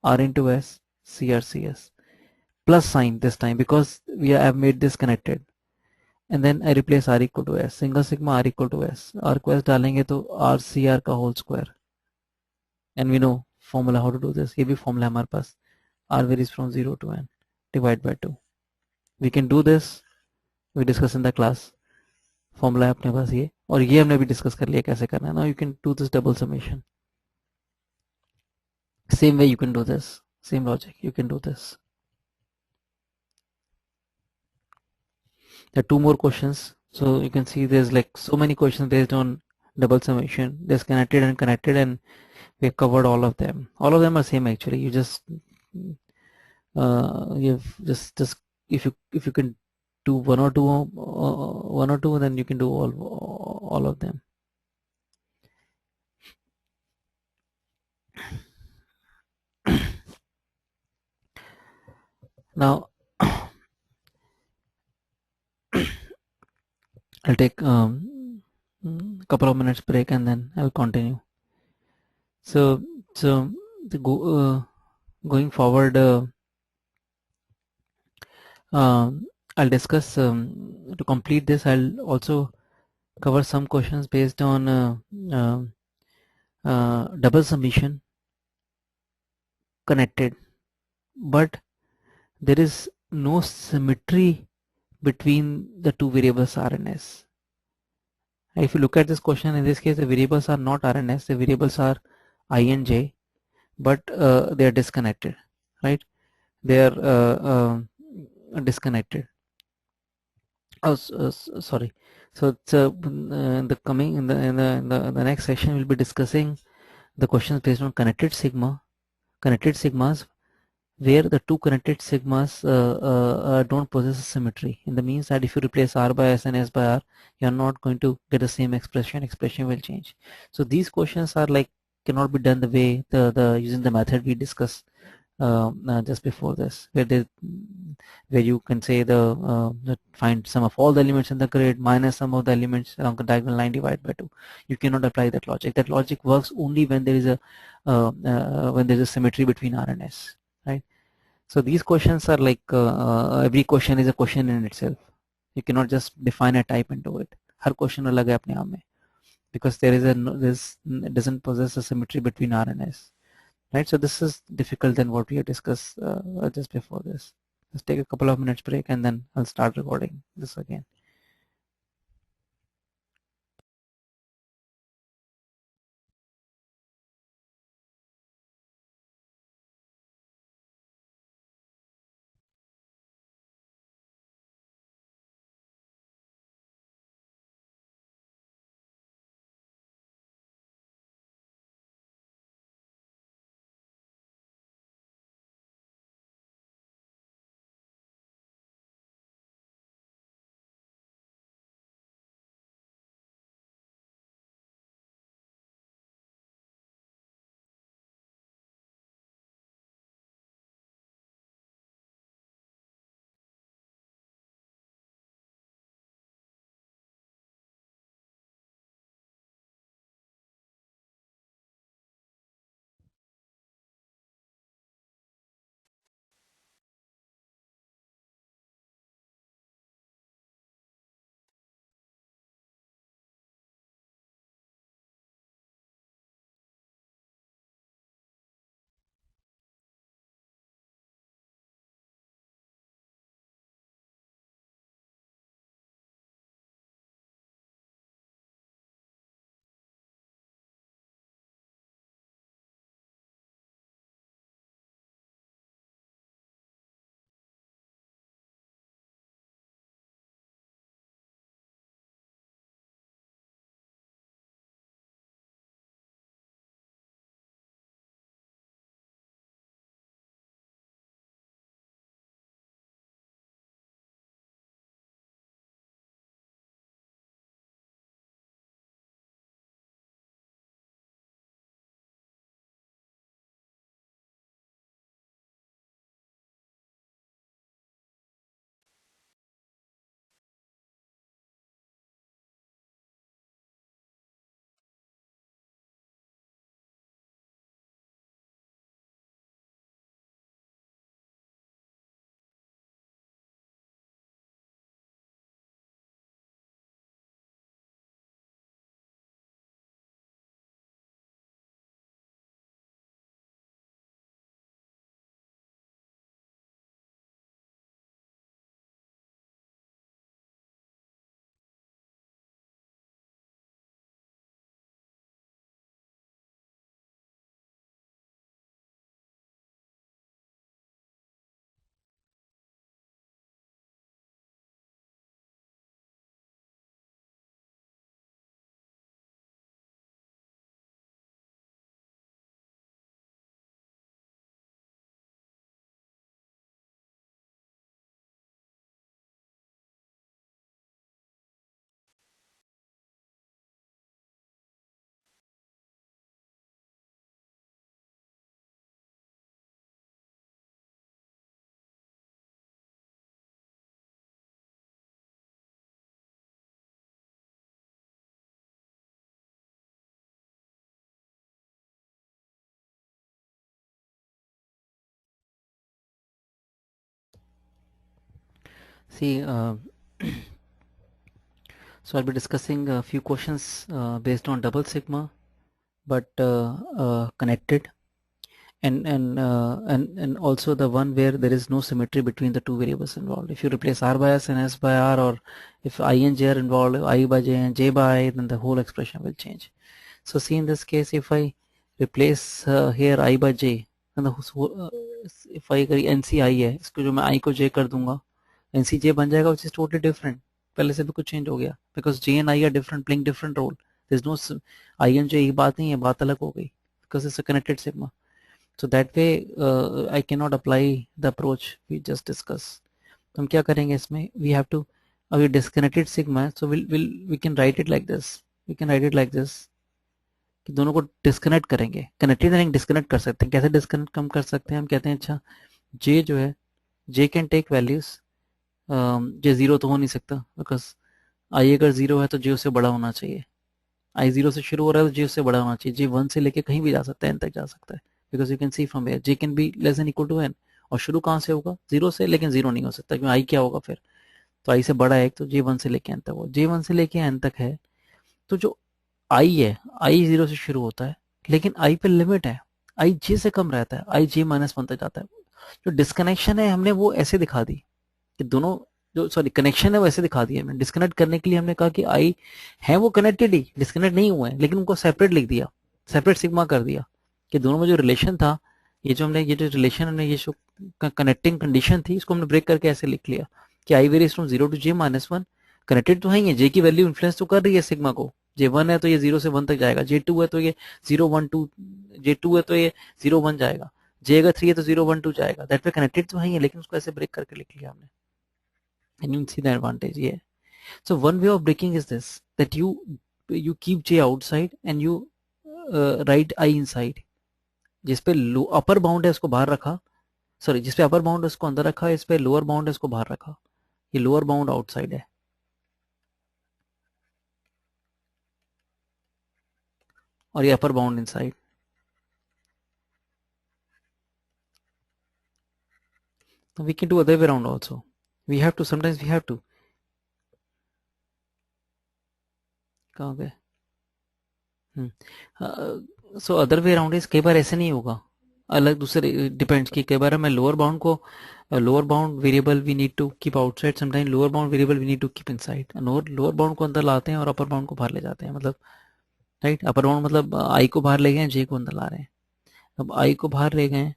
r into s, cr cs, plus sign this time because we have made this connected, and then I replace r equal to s, single sigma r equal to s, r को s डालेंगे तो r cr का whole square, and we know formula how to do this. ये भी formula है हमारे पास, r varies from 0 to n, divide by 2. We can do this, we discuss in the class. Formula है अपने पास ये, और ये हमने भी डिस्कस कर लिया कैसे करना है. Now you can do this double summation, same way you can do this, same logic you can do this. There are two more questions, so you can see there's like so many questions based on double summation, disconnected and connected, and we have covered all of them. All of them are same actually. You just you've just if you can do one or two, then you can do all of them. Now I'll take couple of minutes break and then I'll continue. So going forward, I'll discuss, to complete this. I'll also cover some questions based on double summation, connected, but there is no symmetry between the two variables r and s. If you look at this question, in this case the variables are not r and s, the variables are I and j, but they are disconnected, right? They are disconnected. Oh, sorry. So the coming in the next session we'll be discussing the questions based on connected sigmas, where the two connected sigmas don't possess a symmetry. In the means that if you replace r by s and s by r, you're not going to get the same expression. Expression will change. So these questions are like cannot be done the way the using the method we discussed just before this, where you can say find sum of all the elements in the grid minus sum of the elements along the diagonal line divided by 2. You cannot apply that logic. That logic works only when there is a symmetry between r and s, right? So these questions are like every question is a question in itself. You cannot just define a type into it. Her question अलग है अपने आप में, because this doesn't possess a symmetry between r and s. Right, so this is difficult than what we have discussed just before this. Let's take a couple of minutes break and then I'll start recording this again. See, so I'll be discussing a few questions based on double sigma, but connected, and also the one where there is no symmetry between the two variables involved. If you replace r by s and s by r, or if I and j are involved, I by j and j by I, then the whole expression will change. So see, in this case, if I replace here I by j, then if I करी nc I है, इसको जो मैं I को j कर दूंगा, nc j बन जाएगा, which is totally different. पहले से भी कुछ चेंज हो गया, because j and I are different, playing different role. There's no I and j, एक बात नहीं है, बात अलग हो गई, because it's a connected sigma. So that way I cannot apply the approach we just discussed. तो हम क्या करेंगे इसमें, we have to, अभी disconnected sigma है, so we can write it like this. We can write it like this, कि दोनों को डिस्कनेक्ट करेंगे. कनेक्टेड नहीं, डिस्कनेक्ट कर सकते हैं. कैसे डिस्कनेक्ट कम कर सकते हैं, हम कहते हैं अच्छा j जो है, j can take values, j zero तो हो नहीं सकता, बिकॉज i अगर जीरो है तो j उससे बड़ा होना चाहिए. i जीरो से शुरू हो रहा है तो j उससे बड़ा होना चाहिए. j 1 से लेके कहीं भी जा सकता है, n तक जा सकता है, because you can see from here j can be less than equal to n. और शुरू कहाँ से होगा, जीरो से, लेकिन जीरो नहीं हो सकता, क्योंकि i क्या होगा फिर, तो i से बड़ा है, तो j 1 से लेके n तक हो. j 1 से लेके n तक है, तो जो i है, i जीरो से शुरू होता है, लेकिन i पे लिमिट है, i j से कम रहता है, i j माइनस 1 तक जाता है. जो डिस्कनेक्शन है हमने वो ऐसे दिखा दी कि दोनों, जो सॉरी कनेक्शन है वो ऐसे दिखा दिया. डिस्कनेक्ट करने के लिए हमने कहा कि i है वो कनेक्टेड ही, डिस्कनेक्ट नहीं हुए हैं, लेकिन उनको सेपरेट लिख दिया, सेपरेट सिग्मा कर दिया, कि दोनों में जो रिलेशन था, ये जो रिलेशन हमने, ये जो कनेक्टिंग कंडीशन थी, इसको हमने ब्रेक करके ऐसे लिख लिया कि i varies from 0 to j minus 1. Connected तो है ही, j की वैल्यू इन्फ्लुएंस तो कर रही है सिग्मा को. j1 है तो ये 0 से 1 तक जाएगा, j2 है तो ये 0 1 2, j2 है तो ये 0 1 जाएगा, j अगर 3 है तो 0 1 2 जाएगा. दैट वे कनेक्टेड तो है ही है, लेकिन उसको ऐसे ब्रेक करके लिख लिया हमने. And you see the advantage here. So one way of breaking is this, that you keep j outside and you write I inside. जिस पे अपर बाउंड है उसको बाहर रखा, सॉरी जिस पे अपर बाउंड है उसको अंदर रखा, इस पे लोअर बाउंड है उसको बाहर रखा. ये लोअर बाउंड आउटसाइड है और ये अपर bound inside. We can do other way around also. We have to, sometimes we have to. कहाँ गए? So other way around is, कई बार ऐसे नहीं होगा, अलग दूसरे डिपेंड्स की. कई बार हमें लोअर बाउंड को, lower bound variable we need to keep outside, sometime lower bound variable we need to keep inside. Lower bound को अंदर लाते हैं और अपर बाउंड को बाहर ले जाते हैं, मतलब राइट. अपर बाउंड मतलब आई को बाहर ले गए, जे को अंदर ला रहे हैं. अब आई को बाहर ले गए,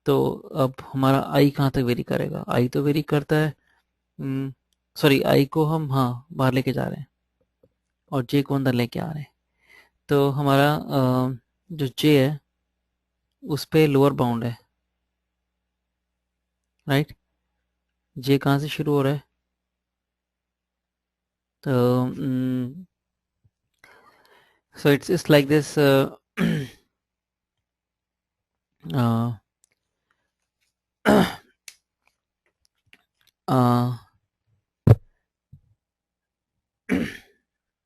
तो अब हमारा आई कहाँ तक वेरी करेगा, आई तो वेरी करता है, सॉरी आई को हम हाँ बाहर लेके जा रहे हैं और जे को अंदर लेके आ रहे हैं. तो हमारा जो जे है उस पे लोअर बाउंड है, राइट. जे कहाँ से शुरू हो रहा है, तो सो इट्स लाइक दिस.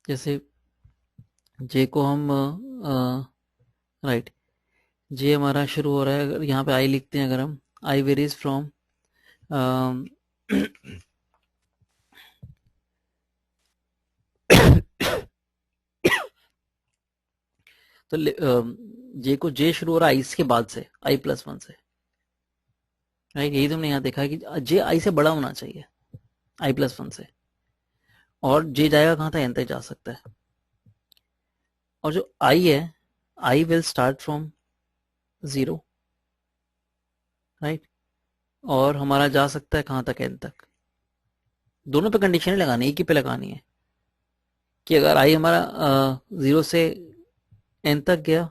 जैसे जे को हम राइट, जे हमारा शुरू हो रहा है, अगर यहाँ पे आई लिखते हैं, अगर हम आई वेरीज फ्रॉम तो जे को, जे शुरू हो रहा है आई के बाद से, आई प्लस 1 से, राइट. यही तुमने यहाँ देखा है कि जे आई से बड़ा होना चाहिए, आई प्लस 1 से, और जे जाएगा कहाँ तक, एन तक जा सकता है. और जो आई है, I will start from 0, right, और हमारा जा सकता है कहाँ तक, एन तक. दोनों पे कंडीशन लगानी, एक ही पे लगानी है, कि अगर आई हमारा 0 से एन तक गया,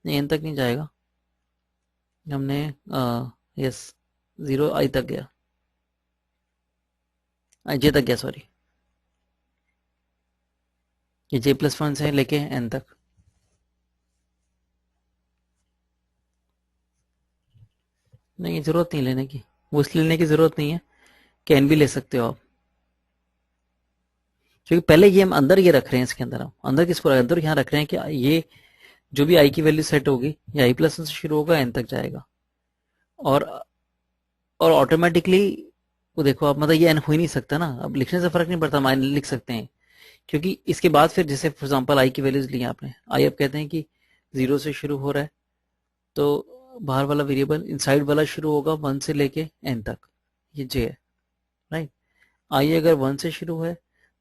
नहीं एन तक नहीं जाएगा, हमने यस 0 आई तक गया, जे तक गया, सॉरी, ये जे प्लस 1 से लेके एन तक. नहीं जरूरत नहीं लेने की, वो इसलिए लेने की जरूरत नहीं है कि एन भी ले सकते हो आप, क्योंकि पहले ये हम अंदर ये रख रहे हैं, इसके अंदर हम अंदर किसको अंदर यहाँ रख रहे हैं कि ये जो भी आई की वैल्यू सेट होगी, ये आई प्लस 1 से शुरू होगा, एन तक जाएगा, और ऑटोमेटिकली वो देखो आप, मतलब ये n हो ही नहीं सकता ना, अब लिखने से फर्क नहीं पड़ता, हम लिख सकते हैं, क्योंकि इसके बाद फिर जैसे फॉर एग्जांपल आई की वैल्यूज ली आपने, आई अब कहते हैं कि 0 से शुरू हो रहा है, तो बाहर वाला वेरिएबल इनसाइड वाला शुरू होगा 1 से लेके n तक, ये j है, राइट। आई अगर 1 से शुरू है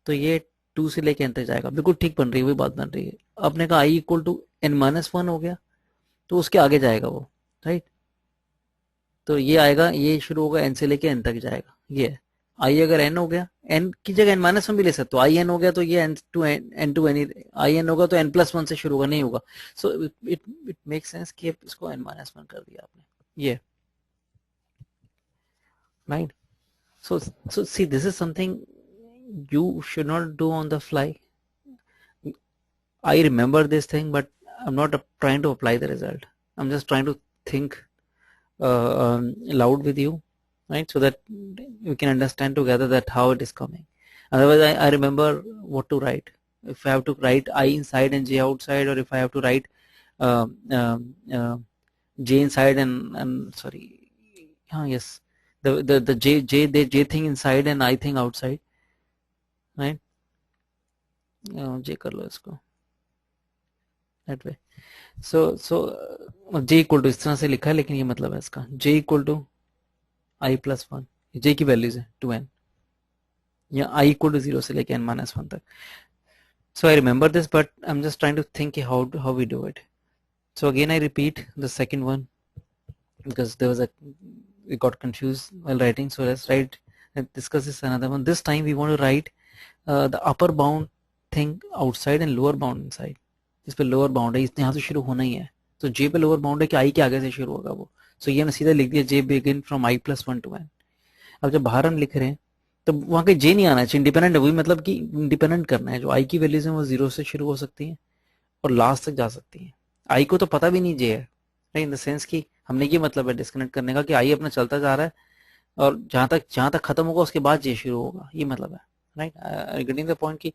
तो ये 2 से लेके n तक जाएगा, बिल्कुल ठीक बन रही है, वही बात बन रही है। आपने कहा आई इक्वल टू n-1 हो गया, तो उसके आगे जाएगा वो, राइट। तो ये आएगा, ये शुरू होगा n से लेके n तक जाएगा, ये है। आई अगर n हो गया, n की जगह n-1 भी ले सकते हो, आई n हो गया तो ये n टू n ही, आई n होगा तो n+1 से शुरू होगा, नहीं होगा। So it it make sense कि इसको n-1 कर दिया आपने, ये, right. So see, this is something you should not do on the fly. I remember this thing, but I'm not trying to apply the result. I'm just trying to think loud with you, right? So that we can understand together that how it is coming. Otherwise, I remember what to write. If I have to write I inside and j outside, or if I have to write uh, uh, uh, j inside and sorry, yes, the j thing inside and I thing outside, right? j कर लो इसको that way. So j equal to इस तरह से लिखा है, लेकिन ये मतलब है इसका j equal to i+1, j की वैल्यूज है 2n, या i इक्वल टू 0 से लेके n-1 तक. So I remember this, but I'm just trying to think how we do it. So again I repeat the second one, because there was we got confused while writing. So let's discuss this another one. This time we want to write the upper bound thing outside and lower bound inside. इस पे lower bound है, यहाँ से शुरू होना ही है, तो j पे लोअर बाउंड है कि i के आगे से शुरू होगा वो, सो ये हमने सीधा लिख दिया j begin from i+1 to n. अब जब बाहर हम लिख रहे हैं तो वहाँ के j नहीं आना चाहिए, इंडिपेंडेंट है, वही मतलब कि इंडिपेंडेंट करना है, जो i की वैल्यूज है वो 0 से शुरू हो सकती हैं और लास्ट तक जा सकती हैं. i को तो पता भी नहीं j है, इन द सेंस कि हमने ये मतलब है डिस्कनेक्ट करने का कि i अपना चलता जा रहा है और जहाँ तक खत्म होगा उसके बाद j शुरू होगा, ये मतलब है, राइट. गेटिंग द पॉइंट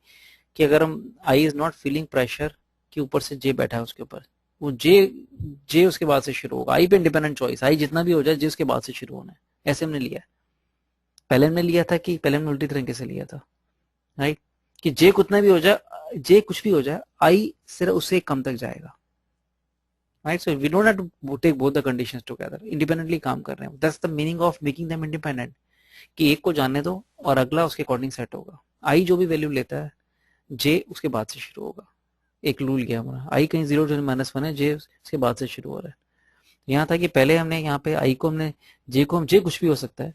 कि अगर हम i is not feeling pressure कि ऊपर से j बैठा है उसके ऊपर, वो j उसके बाद से शुरू होगा, i पे इंडिपेंडेंट चॉइस, i जितना भी हो जाए j उसके बाद से शुरू होना है, ऐसे हमने लिया है. पहले हमने लिया था कि पहले हमने उल्टी तरीके से लिया था, राइट, कि j कितना भी हो जाए, j कुछ भी हो जाए, i सिर्फ उससे कम तक जाएगा, right. So we don't have to take both the conditions together, independently काम कर रहे हैं, that's the meaning of making them independent, कि एक को जानने दो और अगला उसके अकॉर्डिंग सेट होगा. i जो भी वैल्यू लेता है j उसके बाद से शुरू होगा, एक रूल गया हमारा, आई कहीं 0 to -1 है, जे उसके बाद से शुरू हो रहा है. यहाँ था कि पहले हमने यहाँ पे आई को हमने जे कुछ भी हो सकता है,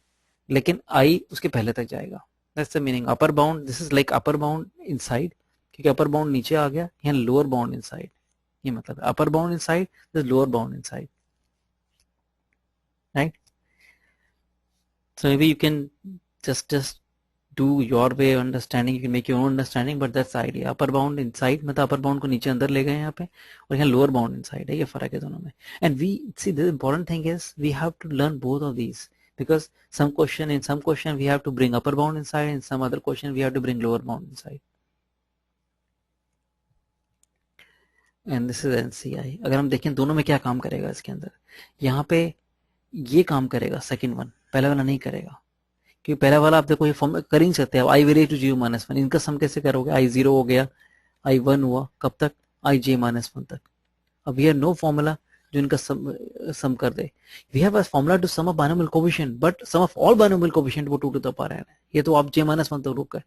लेकिन आई उसके पहले तक जाएगा, that's the meaning. Upper bound, this is like upper bound inside, क्योंकि अपर बाउंड नीचे आ गया, यहाँ लोअर बाउंड इनसाइड, ये मतलब है अपर bound inside, this lower bound inside, right. So may be you can just do your way of understanding, you can make your own understanding, but that's the idea. upper bound inside मतलब upper bound को नीचे अंदर ले गए यहाँ पे, और यहाँ lower bound inside है, ये फर्क है दोनों में. and we see the important thing is we have to learn both of these, because some question we have to bring upper bound inside, and some other question we have to bring lower bound inside. and this is NCI. अगर हम देखें दोनों में क्या काम करेगा इसके अंदर, यहाँ पे ये काम करेगा सेकेंड वन, पहला वाला नहीं करेगा, क्योंकि पहला वाला आप देखो ये फॉर्म कर ही नहीं सकते, अब आई वेरी टू -1, इनका सम कैसे करोगे, आई 0 हो गया, आई 1 हुआ, कब तक, आई j-1 तक. अब वी हैव नो फॉर्मूला जो इनका सम कर दे. We have a formula to sum of binomial coefficient, but sum of all binomial coefficient वो 2 टू द पावर n है, ये तो आप j-1 तक रुक गए,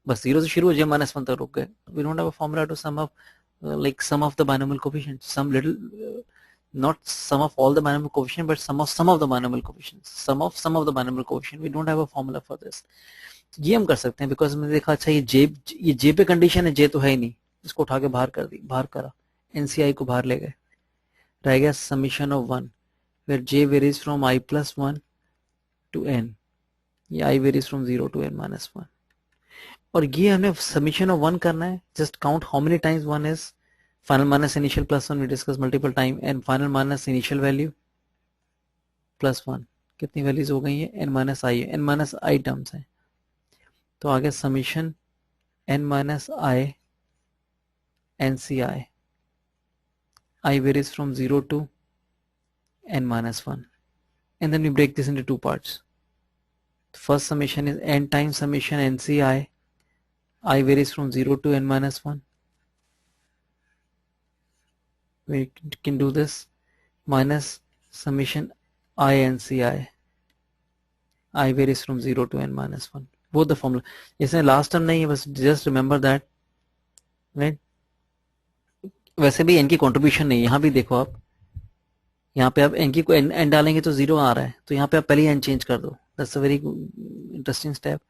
बस 0 से शुरू हो j-1 तक रुक गए. We don't have a formula to sum of like sum of the binomial coefficient, some little not sum of all the binomial coefficient, but sum of the binomial coefficients, sum of the binomial coefficient. We don't have a formula for this. ये हम कर सकते हैं, because मैंने देखा अच्छा ये जे पे कंडीशन है, जे तो है ही नहीं, इसको उठा के बाहर करा, एनसीआई को बाहर ले गए, रह गया summation of 1, where J varies from i+1 to n, ये i varies from 0 to n-1, और ये हमें समीशन ऑफ 1 करना है. Just count how many times 1 is final minus initial +1, we discuss multiple time, and final minus initial value +1, कितनी values हो गई है, n-i टर्म्स है, तो आगे summation n-i NCI, I varies from 0 to n-1, and then we break this into two parts. First summation is n times summation NCI. I varies from 0 to n minus 1. We can do this minus summation I NCI. I varies from 0 to n minus 1. Both the formula. इसमें last term नहीं है, बस just remember that, right? वैसे भी n की contribution नहीं, यहाँ भी देखो आप, यहाँ पे आप n की n डालेंगे तो 0 आ रहा है, तो यहाँ पे आप पहले ही n चेंज कर दो. That's a very interesting step.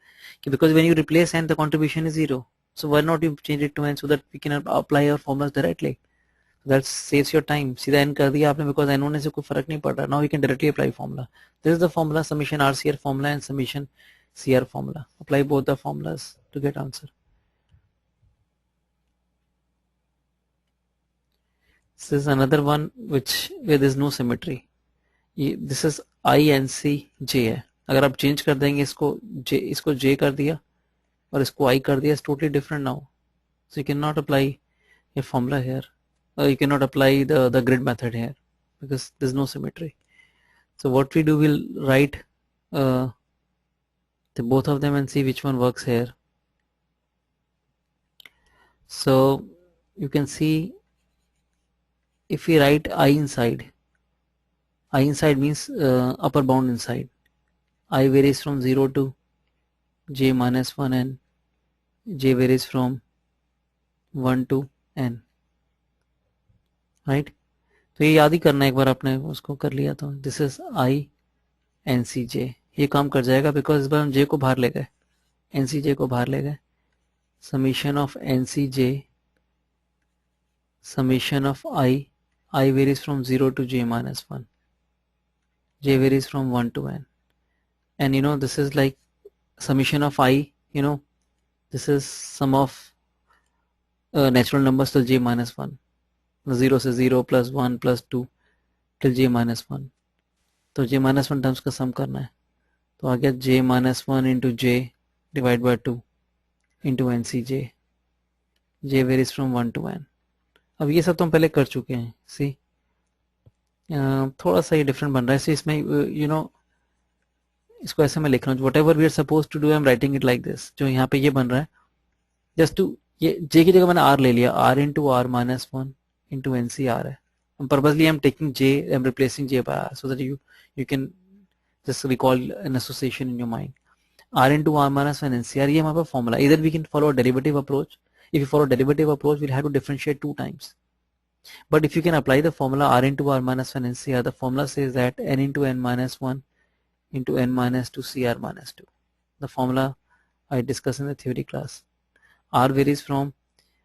Because when you replace n, the contribution is 0. So why not you change it to n so that we can apply our formulas directly. That saves your time. सीधा n कर दिया आपने, because n होने से कोई फर्क नहीं पड़ रहा. Now we can directly apply formula. This is the formula, summation RCR formula and summation CR formula. Apply both the formulas to get answer. This is another one where there is no symmetry. This is INC J है. अगर आप change कर देंगे इसको J कर दिया और इसको I कर दिया, it's totally different now. So you cannot apply a formula here. You cannot apply the grid method here because there's no symmetry. So what we do, we'll write the both of them and see which one works here. So you can see, if we write I inside means upper bound inside. I varies from 0 to j minus 1 and j varies from 1 to n, right? तो ये याद ही करना, एक बार आपने उसको कर लिया तो this is I NC J. ये काम कर जाएगा बिकॉज इस बार हम J को बाहर ले गए, NC J को बाहर ले गए. Summation of NC J summation of I varies from 0 to j minus 1, j varies from 1 to n, and this is like summation of I, this is sum of natural numbers till j minus 1, 0 से 0 plus 1 plus 2 till j minus 1. तो j minus 1 terms का सम करना है, तो आ गया j minus 1 into j divided by 2 into NCJ, j varies from 1 to n. अब ये सब तो हम पहले कर चुके हैं. सी थोड़ा सा ये डिफरेंट बन रहा है. इसमें इसको ऐसे मैं लिख रहा हूँ, whatever we are suppose to do, I am writing it like this. जो यहाँ पे ये बन रहा है, जस्ट टू, ये j की जगह मैंने r ले लिया, r into r minus 1 into NCR है. Purposely I'm taking j, I'm replacing j by r so that you can just recall an association in your mind. R into r minus 1 NCR, ये हमारा formula. Either we can follow a derivative approach. If you follow derivative approach, we'll have to differentiate 2 times. But if you can apply the formula r into r minus 1 NCR, the formula says that n into n minus 1 into n minus 2 CR minus 2. The formula I discussed in the theory class. R varies from,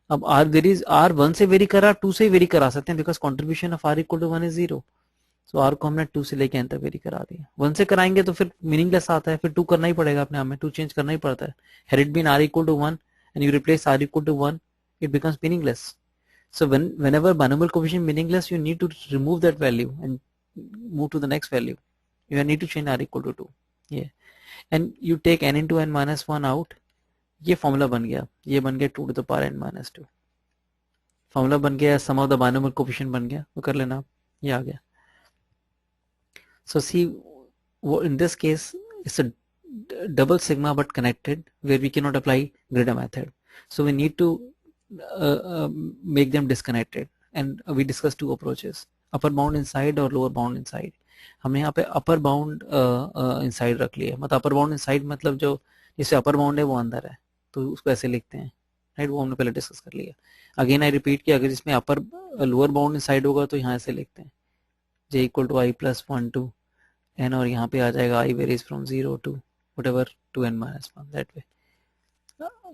अब R varies, R 1 से very करा, 2 से very करा सकते हैं, because contribution of R equal to 1 is 0. So R को हमने 2 से लेके n तक वेरी करा दिया. 1 से कराएंगे तो फिर मीनिंगलेस आता है, फिर 2 करना ही पड़ेगा अपने आप में, 2 चेंज करना ही पड़ता है. Had it been R equal to 1 and you replace R equal to 1, it becomes meaningless. So whenever binomial coefficient meaningless, you need to remove that value and move to the next value. You need to change R equal to 2. Yeah. And you take n into n minus 1 out. ये formula बन गया, ये बन गया 2 to the power n minus 2. Formula बन गया, सम of the binomial coefficient बन गया, वो कर लेना आप, ये आ गया. So see, in this case it's a double sigma but connected, where we cannot apply grid method, so we need to make them disconnected, and we discussed 2 approaches, upper bound inside और lower bound inside. हमने यहाँ पे upper bound inside रख लिया. मतलब upper bound inside मतलब जो जिससे upper bound है वो अंदर है, तो उसको ऐसे लिखते हैं, राइट. वो हमने पहले डिस्कस कर लिया. अगेन आई रिपीट कि अगर इसमें upper lower bound inside होगा तो यहाँ ऐसे लिखते हैं, j equal to I plus 1 to n, और यहाँ पे आ जाएगा I varies from 0 to whatever to n minus 1, that way.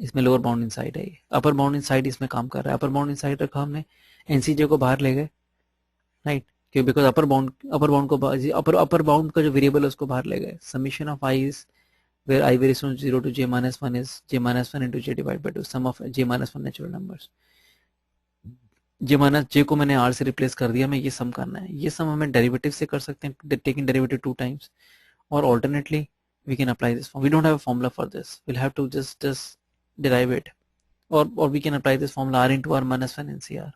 इसमें लोअर बाउंड इनसाइड है, अपर बाउंड इनसाइड इसमें काम कर रहा है. अपर बाउंड इनसाइड रखा हमने, एनसीजे को बाहर ले गए, राइट, क्यों, बिकॉज अपर बाउंड को अपर बाउंड का जो वेरिएबल है उसको बाहर ले गए. Summation of I is where I varies from 0 to j minus 1 is j minus 1 into j divided by 2, sum of j minus 1 natural numbers. j को मैंने r से रिप्लेस कर दिया, मैं ये सम करना है. ये सम हमें डेरिवेटिव से कर सकते हैं, टेकिंग डेरिवेटिव 2 times, और alternately we can apply this form. We don't have a formula for this, we'll have to just derive it, or we can apply this formula r into r minus 1 NCR,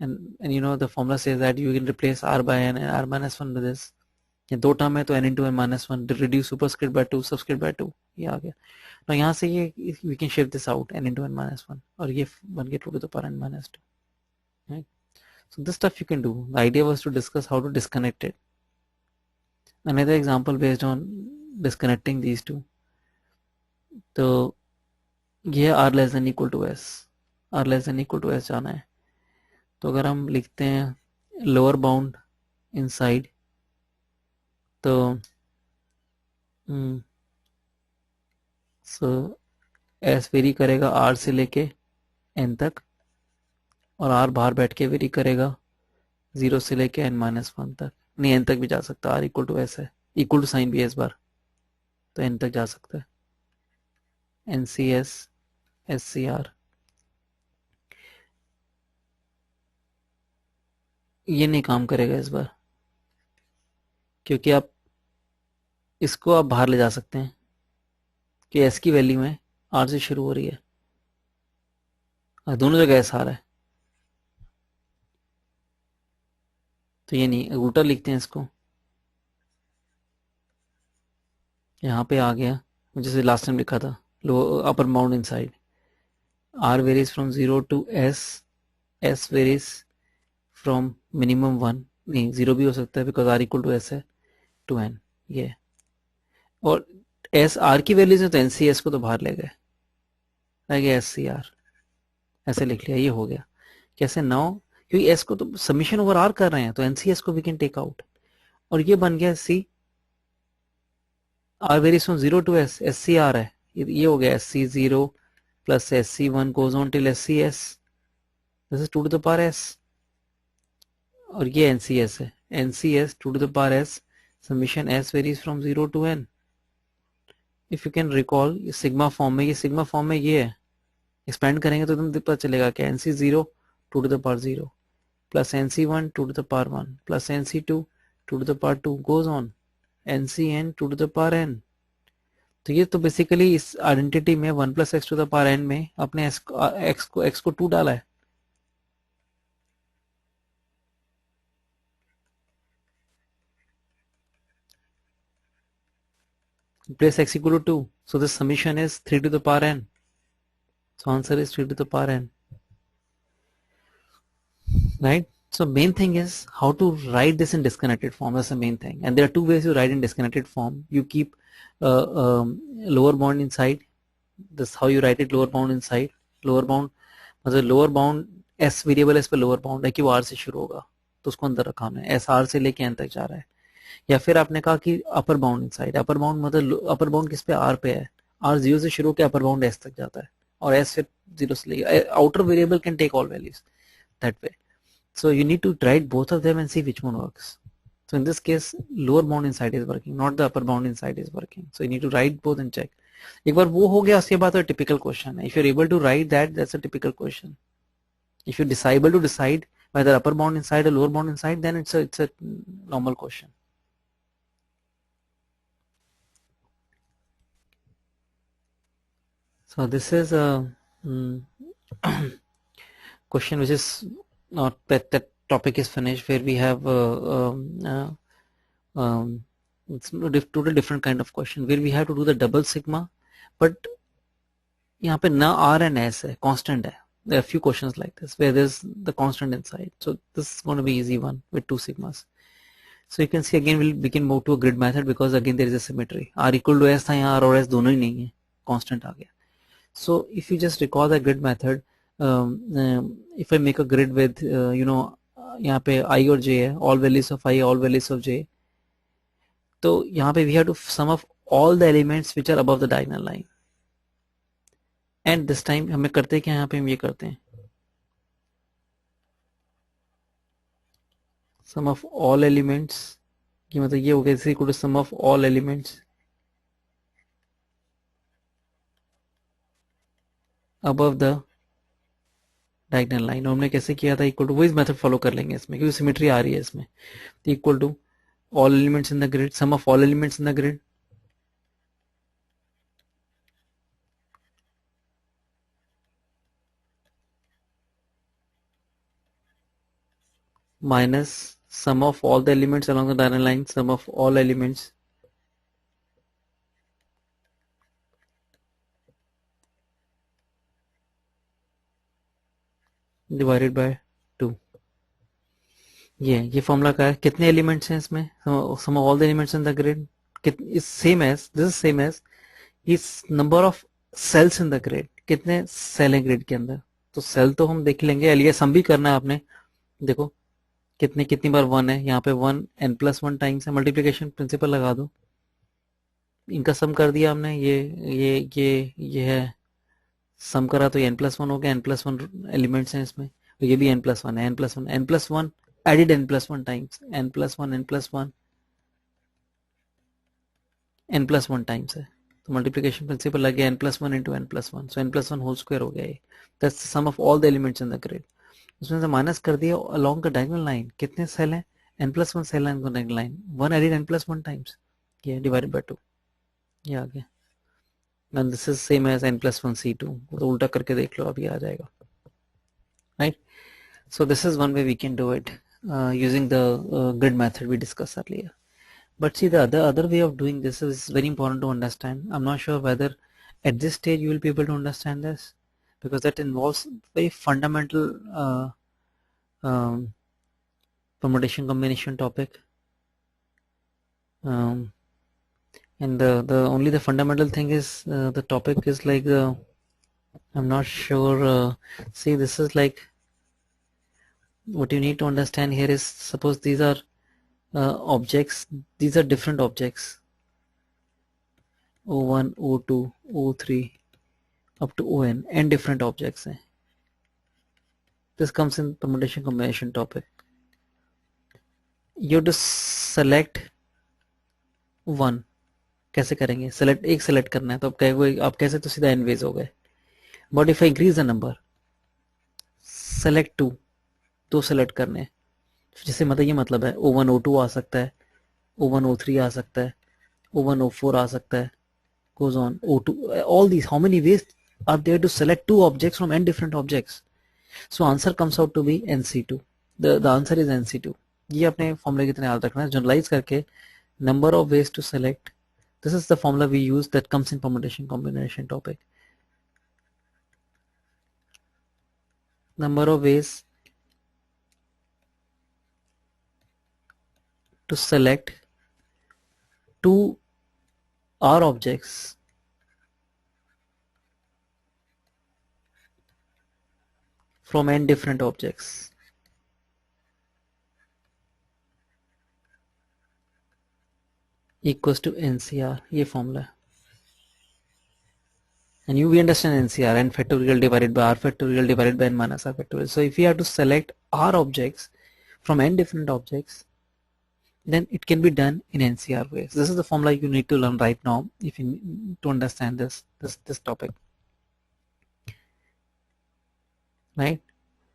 and the formula says that you can replace r by n and r minus 1 with this, ये दो term है तो n into n minus one, reduce superscript by two, subscript by two, ये आ गया। तो यहाँ से ये we can shift this out n into n minus one, और ये बन गया 2 to the power n minus 2, right? So this stuff you can do. The idea was to discuss how to disconnect it. Another example based on disconnecting these two. तो ये r less than equal to s, r less than equal to s जाना है। तो अगर हम लिखते हैं lower bound inside, तो सो s वेरी करेगा r से लेके n तक, और r बाहर बैठ के वेरी करेगा 0 से लेके n माइनस वन तक, नहीं n तक भी जा सकता है, r इक्वल टू s है, इक्वल टू साइन भी है इस बार, तो n तक जा सकता है, NCS SCR। ये नहीं काम करेगा इस बार, क्योंकि आप इसको आप बाहर ले जा सकते हैं कि s की वैल्यू में r से शुरू हो रही है, और दोनों जगह s आ रहा है, तो ये नहीं, उल्टा लिखते हैं इसको, यहाँ पे आ गया जैसे लास्ट टाइम लिखा था, लो upper bound inside, r varies from 0 to s varies from minimum 1, नहीं 0 भी हो सकता है because r equal to s है, टू n, ये, और s r की वैल्यूज है तो NCS को तो बाहर ले गए, रह गया SCR, ऐसे लिख लिया, ये हो गया। कैसे? नाउ क्योंकि s को तो समीशन ओवर r कर रहे हैं तो NCS को वी कैन टेक आउट, और ये बन गया C r varies from 0 to s, SCR है, ये हो गया SC0 plus SC1 goes on till SCS, this is 2 to the power s, और ये NCS है, NCS 2 to the power s summation s varies from 0 to n। If you can recall, sigma form में, ये sigma form में ये है, expand करेंगे तो एकदम पता चलेगा कि NC0 2 to the power 0 plus NC1 2 to the power 1 plus NC2 2 to the power 2 goes on NCN 2 to the power n। तो ये तो बेसिकली इस आइडेंटिटी में 1 plus X to the power n में अपने x को 2 डाला है, place x equal to 2, so the summation is 3 to the power n, so answer is 3 to the power n, right? So main thing is how to write this in disconnected form, that's the main thing, and there are two ways you write in disconnected form. You keep lower bound inside, this how you write it, lower bound inside, lower bound मतलब lower bound s variable s पे lower bound है कि वो r से शुरू होगा तो उसको अंदर रखा हमने, s r से लेके n तक जा रहा है। या फिर आपने कहा कि अपर बाउंड इनसाइड, अपर बाउंड मतलब अपर बाउंड किस पे, r पे है, r 0 से शुरू होकर अपर बाउंड s तक जाता है, और s फिर 0 से लेके, outer variable can take all values that way, so you need to write both of them and see which one works. So in this case lower bound inside is working, not the upper bound inside is working, so you need to write both and check। एक बार वो हो गया उसके बाद तो typical question है, if you're able to write that, that's a typical question। if you're able to decide whether upper bound inside or lower bound inside, then it's a normal question। so this is a question which is not that topic is finished, where we have it's totally different kind of question where we have to do the double sigma, but यहाँ पे ना r and s है, constant है, there are few questions like this where there's the constant inside, so this is going to be easy one with two sigmas। so you can see again we can move to a grid method because again there is a symmetry, r equal to s था, यहाँ r और s दोनों ही नहीं है, constant आ गया। so if you just recall the grid method, if I make a grid with यहाँ पे I और j है, all values of I, all values of j, तो यहाँ पे we have to sum of all the elements which are above the diagonal line, and this time हमें करते क्या, यहाँ पे हम ये करते हैं sum of all elements, कि मतलब ये हो गया इसी को sum of all elements above the diagonal line, और हमने कैसे किया था, इक्वल टू, वो इस मेथड फॉलो कर लेंगे इसमें क्योंकि सिमेट्री आ रही है इसमें, equal to all elements in the grid, sum of all elements in the grid minus sum of all the elements along the diagonal line, sum of all elements divided by 2. ये formula का है. कितने elements हैं इसमें? sum of all the elements in the grid is same as, this is same as is number of cells in the grid. कितने cell हैं grid के अंदर? तो सेल तो हम देख लेंगे, ये सम भी करना है आपने. देखो कितनी बार 1 है, यहाँ पे 1 n+1 टाइम्स है. मल्टीप्लिकेशन प्रिंसिपल लगा दो, इनका सम कर दिया हमने. ये है सम करा तो n+1 हो गया. n+1 एलिमेंट्स हैं इसमें, तो ये भी n+1 है. n+1 added n+1 times, n+1 times है. तो मल्टीप्लिकेशन प्रिंसिपल लग गया n+1 इंटू n+1, सो n+1 होल स्क्वायर हो गया. ये that's the sum of all the elements in the grid. उसमें से माइनस कर दिया अलोंग द डायगोनल लाइन. कितने सेल हैं? n+1 सेल है diagonal line. 1 added n+1 times, ये डिवाइडेड बाय 2, ये आ गया. And this is same as n+1 c2. तो उल्टा करके देख लो, अभी आ जाएगा, right. So this is one way we can do it using the grid method we discussed earlier. But see, the other way of doing this is very important to understand. I'm not sure whether at this stage you will be able to understand this, because that involves very fundamental permutation combination topic. And the only the fundamental thing is the topic is like I'm not sure. See, this is like, what you need to understand here is, suppose these are objects, these are different objects, O1, O2, O3 up to On, and different objects हैं. This comes in permutation combination topic. You have to select one. कैसे करेंगे? select, एक select करना है तो आप कैसे, तो सीधा n ways हो गए. But if I increase the number, select 2, दो सेलेक्ट करने हैं, जिससे मतलब ये मतलब है O1 O2 आ सकता है, O1 O3 आ सकता है, O1 O4 आ सकता है, goes on O2, all these. How many ways are there to select two objects from n different objects? So answer comes out to be NC2. The answer is NC2. ये अपने फॉर्मूले की तरह याद रखना है. जनरलाइज करके number of ways to select, this is the formula we use that comes in permutation combination topic. Number of ways to select two R objects from n different objects equals to NCR. ये formula है. And we understand NCR, n factorial divided by R factorial divided by n minus R factorial. So if we have to select R objects from n different objects, then it can be done in NCR ways. This is the formula you need to learn right now if you need to understand this topic, right?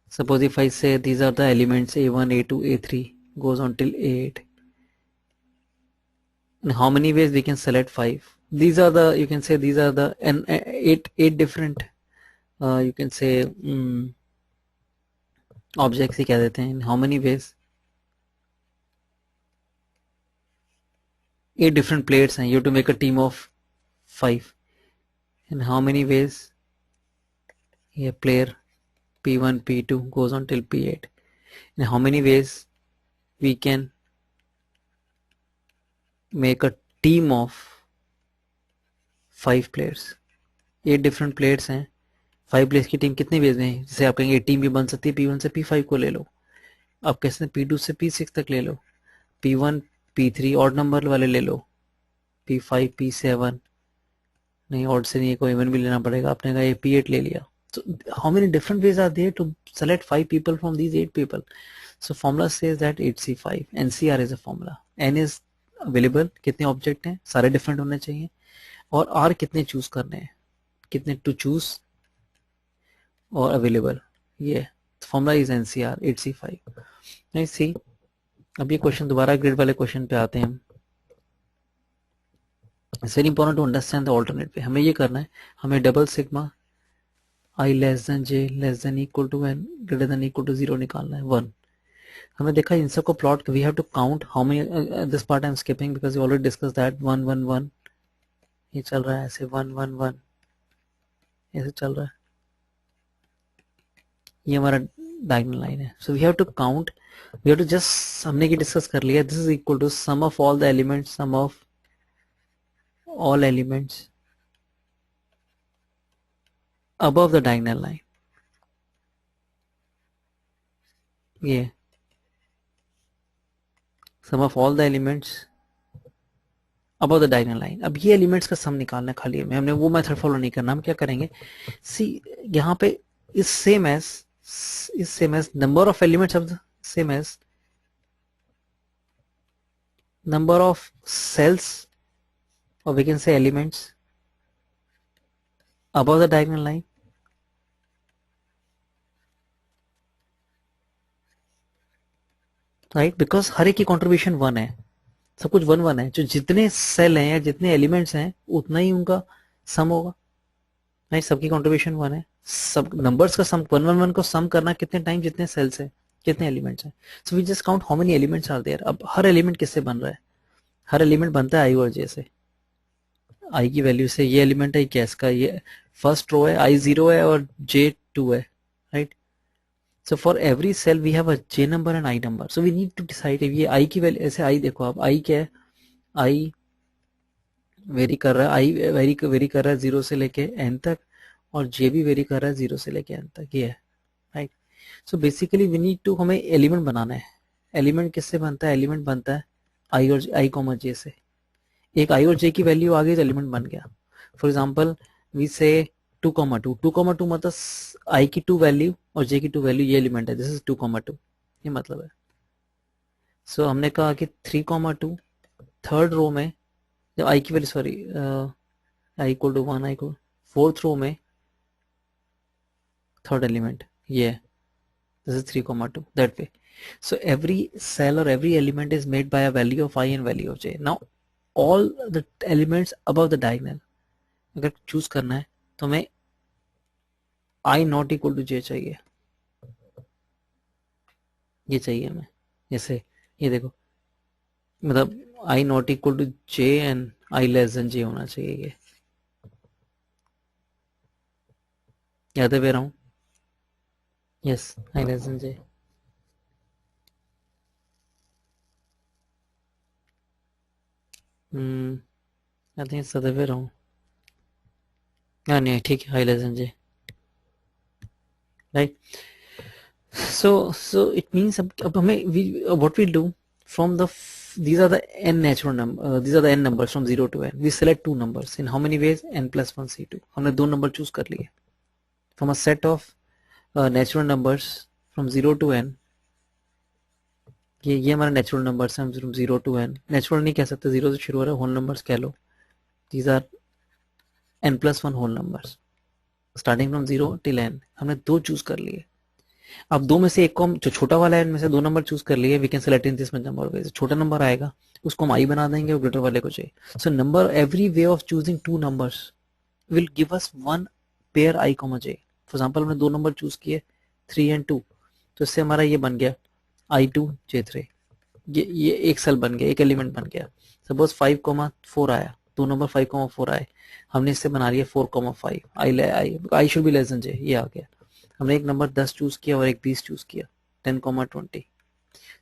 Suppose if I say these are the elements A1, A2, A3 goes on till A8. In how many ways we can select 5? These are the, you can say these are the eight different you can say objects ही कह देते हैं. In how many ways? 8 different plates हैं. You have to make a team of 5. In how many ways? Here player P1, P2 goes on till P8. In how many ways we can make a team of 5 players? 8 different plates हैं. 5 players की team कितने ways में है? जैसे आप कहेंगे team भी बन सकती है, P1 से P5 को ले लो, आप कैसे P2 से P6 तक ले लो, P1 P3 ऑड नंबर वाले ले लो, P5 P7 नहीं, ऑड से नहीं, कोई इवन भी लेना पड़ेगा. आपने कहा P8 ले लिया. So how many different ways are there to select 5 people from these 8 people? So formula says that 8C5. NCR is a formula. N is available, कितने ऑब्जेक्ट हैं, सारे डिफरेंट होने चाहिए, और R कितने चूज करने हैं, कितने टू चूज और अवेलेबल. ये फॉर्मूला इज NCR 8C5. नहीं सी, अब ये क्वेश्चन दोबारा ग्रिड वाले क्वेश्चन पे आते हैं. It's very important to understand the alternate way. हमें ये करना है, हमें double sigma I less than j less than equal to n greater than equal to 0 निकालना है. 1. हमने देखा इन सबको plot, we have to count how many, this part I am skipping because you already discuss that, 1 1 1 ये चल रहा है ऐसे, 1 1 1 ऐसे चल रहा है, ये हमारा डायगोनल लाइन है. So we have to count, we have to just, हमने ये डिस्कस कर लिया, this is equal to sum of all the elements, sum of all elements above the diagonal line. ये sum of all the elements above the diagonal line. अब ये elements का सम निकालना खाली है, हमने वो मेथड फॉलो नहीं करना. हम क्या करेंगे, सी यहाँ पे is same as number of elements of the same as number of cells, or we can say elements above the diagonal line. Right, because हर एक की कॉन्ट्रीब्यूशन 1 है, सब कुछ 1 1 है, जो जितने सेल हैं या जितने एलिमेंट्स हैं उतना ही उनका सम होगा. नहीं, सबकी कॉन्ट्रीब्यूशन 1 है, सब नंबर्स का सम 1 1 1 को सम करना कितने टाइम, जितने सेल्स हैं, कितने एलिमेंट्स हैं. So we just count how many elements are there. अब हर एलिमेंट किससे बन रहा है, हर एलिमेंट बनता है आई और जे से. आई की वैल्यू से, ये एलिमेंट है गैस का, ये फर्स्ट रो है, आई 0 है और जे 2 है, right. So for every cell we have a J number and I number. So we need to decide if ये I की वैल्यू, ऐसे I देखो आप, I क्या है, I वेरी कर रहा है, I वेरी कर रहा है 0 से लेके n तक, और J भी वेरी कर रहा है 0 से लेके n तक, ये है, right. So basically we need to, हमें एलिमेंट बनाना है. एलिमेंट किससे बनता है, एलिमेंट बनता है I और I कॉमा J से. एक I और J की वैल्यू आ गई तो एलिमेंट बन गया. फॉर एग्जाम्पल वी से 2,2, 2,2 मतलब I की 2 वैल्यू और J की 2 वैल्यू, ये एलिमेंट है, दिस इज 2,2, ये मतलब है. सो हमने कहा कि 3,2 थर्ड रो में, जब I की value, sorry, I equal to 1, I equal fourth row में थर्ड एलिमेंट ये है, this is 3,2, that way. So every cell or every element is made by a value of I and value of J. Now all the elements above the diagonal, अगर choose करना है तो हमें I not equal to J चाहिए, ये चाहिए हमें. जैसे ये देखो, मतलब I not equal to J and I less than J होना चाहिए, ये याद है, रहा हूँ. Yes, I less than J. I think सदैव रहा हूँ. हाँ नहीं, ठीक है, I less than J, right. so it means अब हमें what we do from the, these are the n natural number, these are the n numbers from 0 to n. We select two numbers in how many ways, n plus 1 c2. हमने दो number choose कर लिए from a set of natural numbers from 0 to n. ये हमारा natural numbers हैं from 0 to n. Natural नहीं कह सकते, 0 से शुरू हो रहा है, होल नंबर्स कह लो. These are n plus 1 whole numbers starting from 0 till n. हमने दो चूज कर लिए. अब दो में से एक को हम, जो छोटा वाला है इनमें से दो नंबर चूज कर लिए, we can select in this number way. छोटा नंबर आएगा उसको हम आई बना देंगे और ग्रेटर वाले को चाहिए. So number, every way of choosing two numbers will give us one pair I comma J. For example हमने दो नंबर चूज किए 3 and 2, तो इससे हमारा ये बन गया I2 J3. ये एक सेल बन गया, एक एलिमेंट बन गया. सपोज 5,4 आया, दो नंबर 5,4 आए, हमने इससे बना लिया 4,5. I should be less than J, ये आ गया. हमने एक नंबर 10 चूज किया और एक 20 चूज किया, 10,20.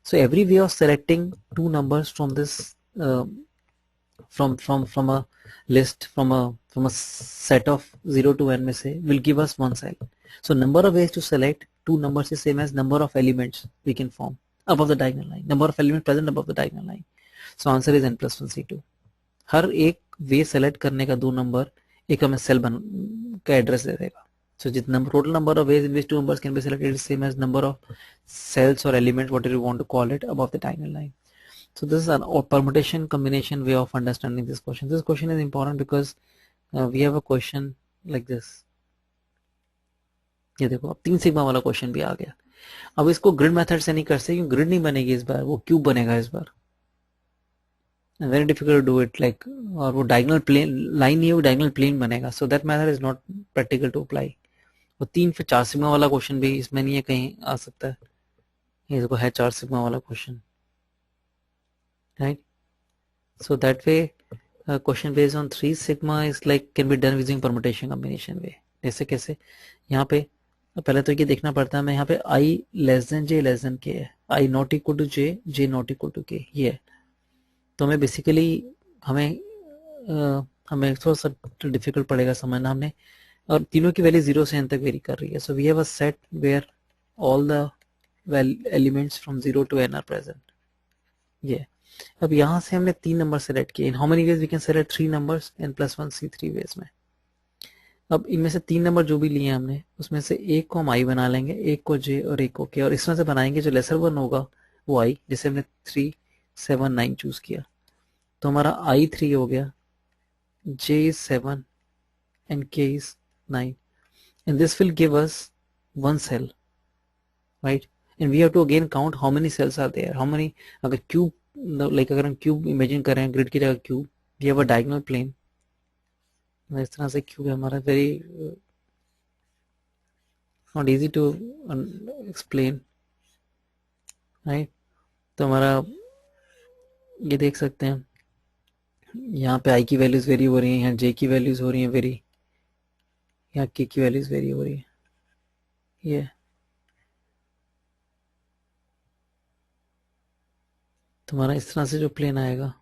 So every way of selecting two numbers from this, from a list, from a set of 0 to n में से will give us one cell. So number of ways to select two numbers is same as number of elements we can form above the diagonal line, number of elements present above the diagonal line. So answer is n plus 1 c2. हर एक वे select करने का दो number एक हमें cell बन का address दे देगा. So जितना total number of ways in which two numbers can be selected is same as number of cells or elements, whatever you want to call it, above the diagonal line. So this is a permutation combination way of understanding this question. This question is important because we have a question like this. ये देखो, अब 3 sigma वाला question भी आ गया. अब इसको grid method से नहीं कर सकते क्योंकि ग्रिड नहीं बनेगी इस बार, वो क्यूब बनेगा इस बार. Very difficult to do it like, और वो डायगोनल प्लेन लाइन नहीं है, वो डायगोनल प्लेन बनेगा. So that method is not practical to apply. वो 3 फिर 4 सिग्मा वाला क्वेश्चन भी इसमें नहीं है, कहीं आ सकता है. ये देखो है 4 सिग्मा वाला question, right. So that way question based on 3 sigma is like can be done using permutation combination way. जैसे कैसे, यहाँ पे पहले तो ये देखना पड़ता है हमें, यहाँ पे i less than j less than k है, i not equal to j, j not equal to k, ये है. तो हमें बेसिकली हमें हमें थोड़ा सा डिफिकल्ट पड़ेगा समझना हमने, और तीनों की वैल्यू 0 से n तक वेरी कर रही है. So we have a set where all the elements from 0 to n are present. ये अब यहाँ से हमने 3 नंबर सेलेक्ट किए. In how many ways we can select 3 numbers, n+1 c3 ways में. अब इनमें से 3 नंबर जो भी लिए हमने, उसमें से एक को हम i बना लेंगे, एक को j और एक को k, और इस तरह से बनाएंगे जो लेसर वन होगा वो i, जैसे हमने 3, 7, 9 चूज किया. तो हमारा i 3 हो गया, j is 7 and k is 9, and this will give us one cell, right? And we have to again count how many cells are there, how many. अगर क्यूब, लाइक अगर हम क्यूब इमेजिन कर रहे हैं, grid की जगह cube, we have a diagonal plane, इस तरह से क्यूब है हमारा. Very not easy to explain, right. तो हमारा ये देख सकते हैं यहाँ पे i की वैल्यूज वेरी हो रही हैं, यहाँ j की वैल्यूज हो रही हैं वेरी, यहाँ k की वैल्यूज वेरी हो रही है. ये तुम्हारा इस तरह से जो प्लेन आएगा,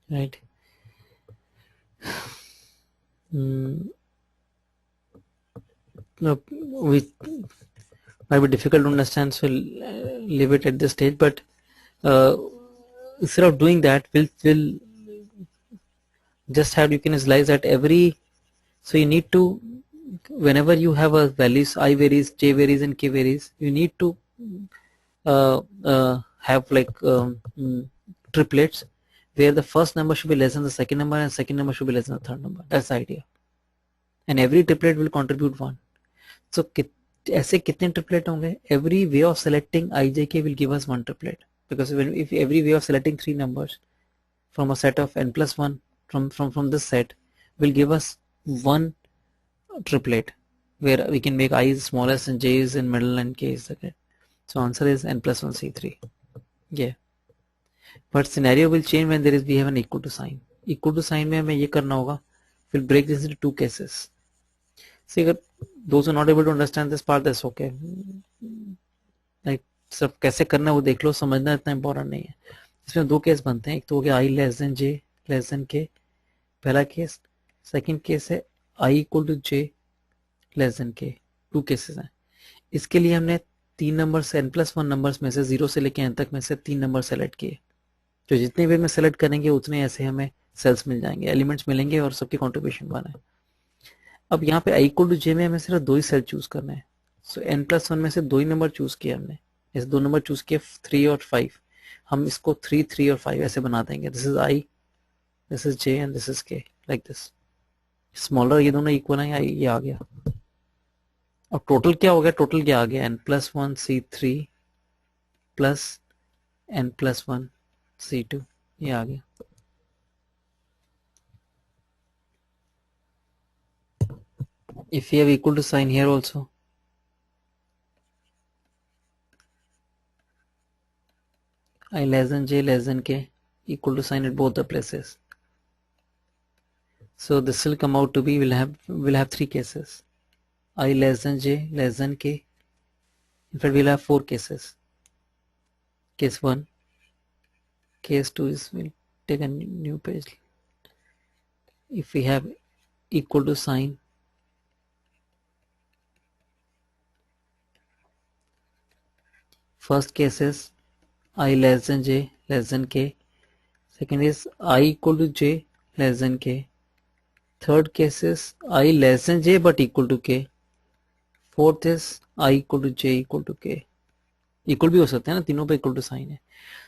right. We might be difficult to understand, so leave it at this stage. But uh, instead of doing that, we'll just have, you can visualize that every, so you need to, whenever you have a values I varies, j varies and k varies, you need to have like triplets where the first number should be less than the second number and second number should be less than the third number. That's the idea. And every triplet will contribute one. So ऐसे कितने triplet होंगे? Every way of selecting ijk will give us one triplet, because if every way of selecting 3 numbers from a set of n+1 from this set will give us one triplet where we can make I is smallest and j is in middle and k is second. So answer is n+1 c3. Yeah. But scenario will change when there is we have an equal to sign. Equal to sign में हमें ये करना होगा. We'll break this into 2 cases. See, अगर those who are not able to understand this part, that's okay. Like सब कैसे करना है वो देख लो, समझना इतना इम्पोर्टेंट नहीं है. इसमें 2 केस बनते हैं. एक तो हो गया i less than j less than k, पहला केस. सेकंड केस है i equal to j less than k. 2 cases हैं. इसके लिए हमने 3 नंबर से n+1 नंबर्स में से 0 से लेके n तक में से 3 नंबर सेलेक्ट किए. जो जितने वे में सेलेक्ट करेंगे उतने ऐसे हमें सेल्स मिल जाएंगे, एलिमेंट्स मिलेंगे और सबकी कॉन्ट्रीब्यूशन वन है. अब यहाँ पे i इक्वल टू j में हमें सिर्फ 2 ही सेल चूज करना है. सो n+1 में से 2 ही नंबर चूज किए हमने. ऐसे 2 नंबर चूज किए 3 और 5. हम इसको 3, 3 और 5 ऐसे बना देंगे. This is i, this is j and this is k, like this. Smaller ये दोनों इक्वल है, ये आ गया. अब टोटल क्या हो गया? टोटल क्या आ गया? n+1 c3 plus n+1 c2, ये आ गया. If you have equal to sign here also, I less than j less than k, equal to sign at both the places. So this will come out to be, we'll have 3 cases. I less than j less than k. In fact, we'll have 4 cases. Case 1, case 2 is, we'll take a new page. If we have equal to sign, first case is I less than j less than k. Second is I equal to j less than k. Third case is I less than j but equal to k. Fourth is I equal to j equal to k. Equal भी हो सकते हैं ना, तीनों पे equal to sign है.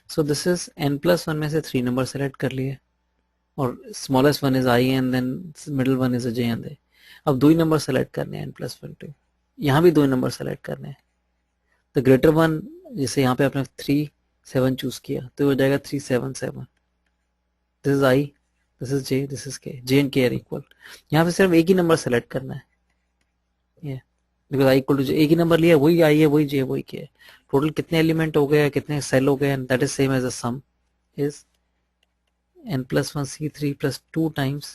So this is n+1 में से 3 नंबर सेलेक्ट कर लिए. और smallest one is I and then middle one is J and they. अब दो ही नंबर सेलेक्ट करने हैं n+1 2. यहाँ भी दो ही नंबर सेलेक्ट करने हैं. द ग्रेटर वन, जैसे यहाँ पे आपने 3 7 चूज किया तो हो जाएगा 3 7 7. This is I, this is J, this is के. जे एंड के आर इक्वल. यहाँ पे सिर्फ एक ही नंबर सेलेक्ट करना है, ये बिकॉज आई इक्वल टू जे. एक ही नंबर लिया, वही आई है, वही जे, वही के है. टोटल कितने एलिमेंट हो गए, कितने सेल हो गए, and that is same as a sum is n+1 C3 plus 2 times,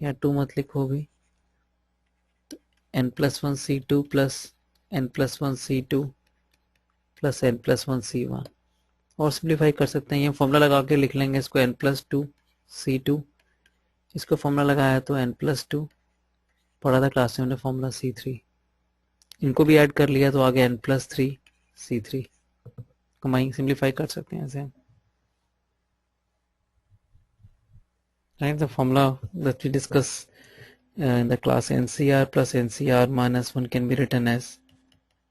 या 2 मत लिखो भी, n+1 C2 plus n+1 C2 plus n+1 C1. और सिंप्लीफाई कर सकते हैं, ये फॉर्मूला लगा के लिख लेंगे इसको n+2 C2. इसको फॉर्मूला लगाया तो n+2, पढ़ा था क्लास में हमने फॉर्मूला C3. इनको भी ऐड कर लिया तो आगे n+3 C3. कमाई सिंप्लीफाई कर सकते हैं ऐसे. Right, the formula that we discuss in the class NCR plus NCR minus 1 can be written as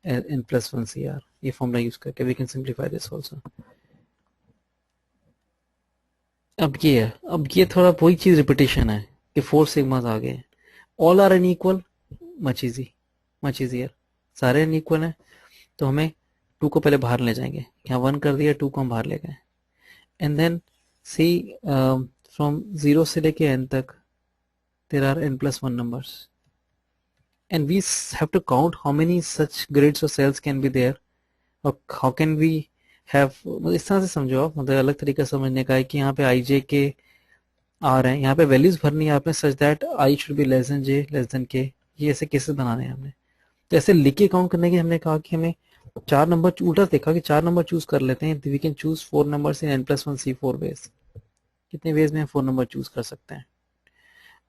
n+1 CR. ये formula use करके we can simplify this also. अब ये है, अब ये थोड़ा वही चीज रिपीटेशन है कि 4 सिग्मास आ गए. All are unequal, much easier. सारे अनइक्वल हैं तो हमें 2 को पहले बाहर ले जाएंगे. यहाँ 1 कर दिया, 2 को हम बाहर ले गए. एंड देन सी फ्रॉम 0 से लेके n तक there are n+1 numbers, and we have to count how many such grids or cells can be there, or how can we have. इस तरह से समझो आप, मतलब अलग तरीका समझने का है कि यहाँ पे आई जे के आ रहे हैं, यहाँ पे वैल्यूज भरनी है आपने such that I should be less than J less than के. ये ऐसे केसेस बनाने हैं हमने. तो ऐसे लिख के काउंट करने की हमने कहा कि हमें 4 नंबर, उल्टा देखा कि 4 नंबर चूज कर लेते हैं. We can choose 4 numbers in n+1 C4 ways. कितने वेज में 4 नंबर चूज कर सकते हैं.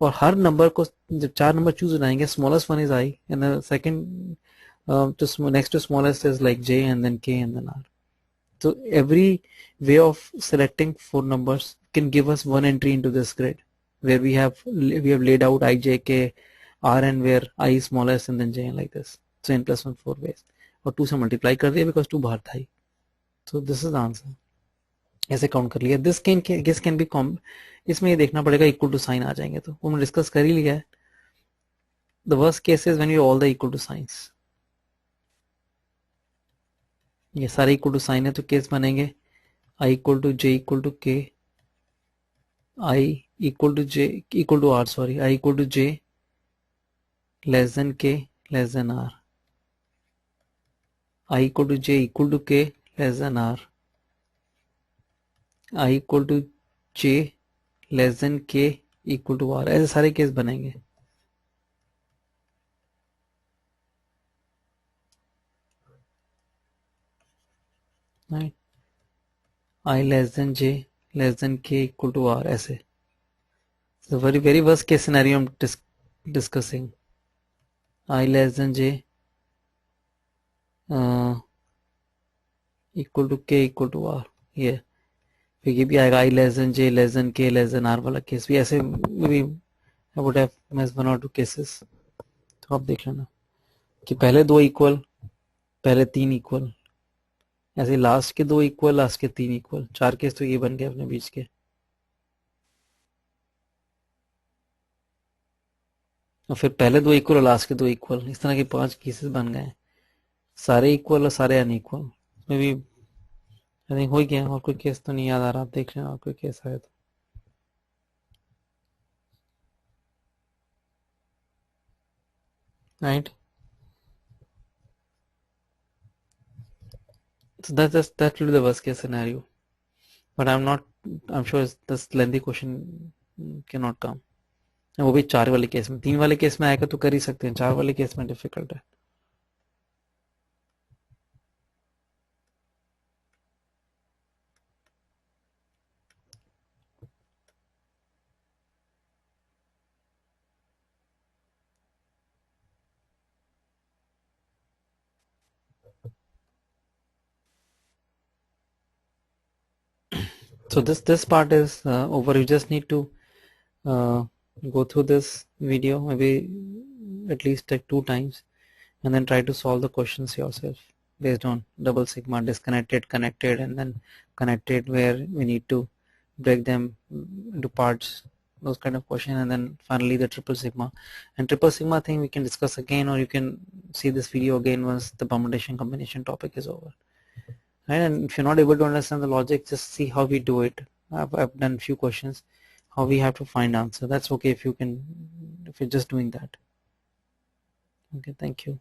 और हर नंबर को जब 4 नंबर चूज हो जाएंगे, smallest one is I and the second to next to smallest is like j and then k and then r. So every way of selecting 4 numbers can give us one entry into this grid where we have laid out I, j, k, r and where I is smallest and then j like this. So n+1 4 ways. और 2 से multiply कर दिया because 2 बाहर था ही. So this is the answer. ऐसे count कर लिया. This can be com. इसमें ये देखना पड़ेगा इक्वल टू साइन आ जाएंगे तो वो हमने डिस्कस कर ही लिया है. The worst case is when you all the equal to signs. ये सारे इक्वल टू साइन है तो केस बनेंगे I equal to J equal to K, I equal to J equal to R, sorry, I equal to J less than K less than R, I equal to J equal to K less than R, I equal to J less than K equal to R. ऐसे सारे case बनेंगे. Right, I less than J less than K equal to R. ऐसे very worst case scenario I'm discussing. I less than j equal to k equal to r. ये फिर ये भी आएगा I less than j less than k less than r वाला case भी. ऐसे भी I would have missed 1 or 2 cases. तो आप देख लेना कि पहले 2 इक्वल, पहले 3 इक्वल, ऐसे लास्ट के 2 इक्वल, लास्ट के 3 इक्वल. 4 केस तो ये बन गए अपने बीच के. और फिर पहले 2 इक्वल और लास्ट के 2 इक्वल. इस तरह के 5 केसेस बन गए. सारे इक्वल और सारे अनइक्वल. इसमें भी आई थिंक हो ही गया. और कोई केस तो नहीं याद आ रहा, आप देख लेना और कोई केस आए तो. Right, so that will be the worst case scenario, but I'm sure this lengthy question cannot come. वो भी 4 वाले केस में. 3 वाले केस में आएगा तो कर ही सकते हैं, 4 वाले केस में डिफिकल्ट है. So this part is over. You just need to go through this video maybe at least like 2 times and then try to solve the questions yourself based on double sigma, disconnected, connected, and then connected where we need to break them into parts, those kind of questions, and then finally the triple sigma. And triple sigma thing we can discuss again, or you can see this video again once the permutation combination topic is over. Right? And if you're not able to understand the logic, just see how we do it. I've done few questions how we have to find answer. That's okay if you're just doing that. Okay, thank you.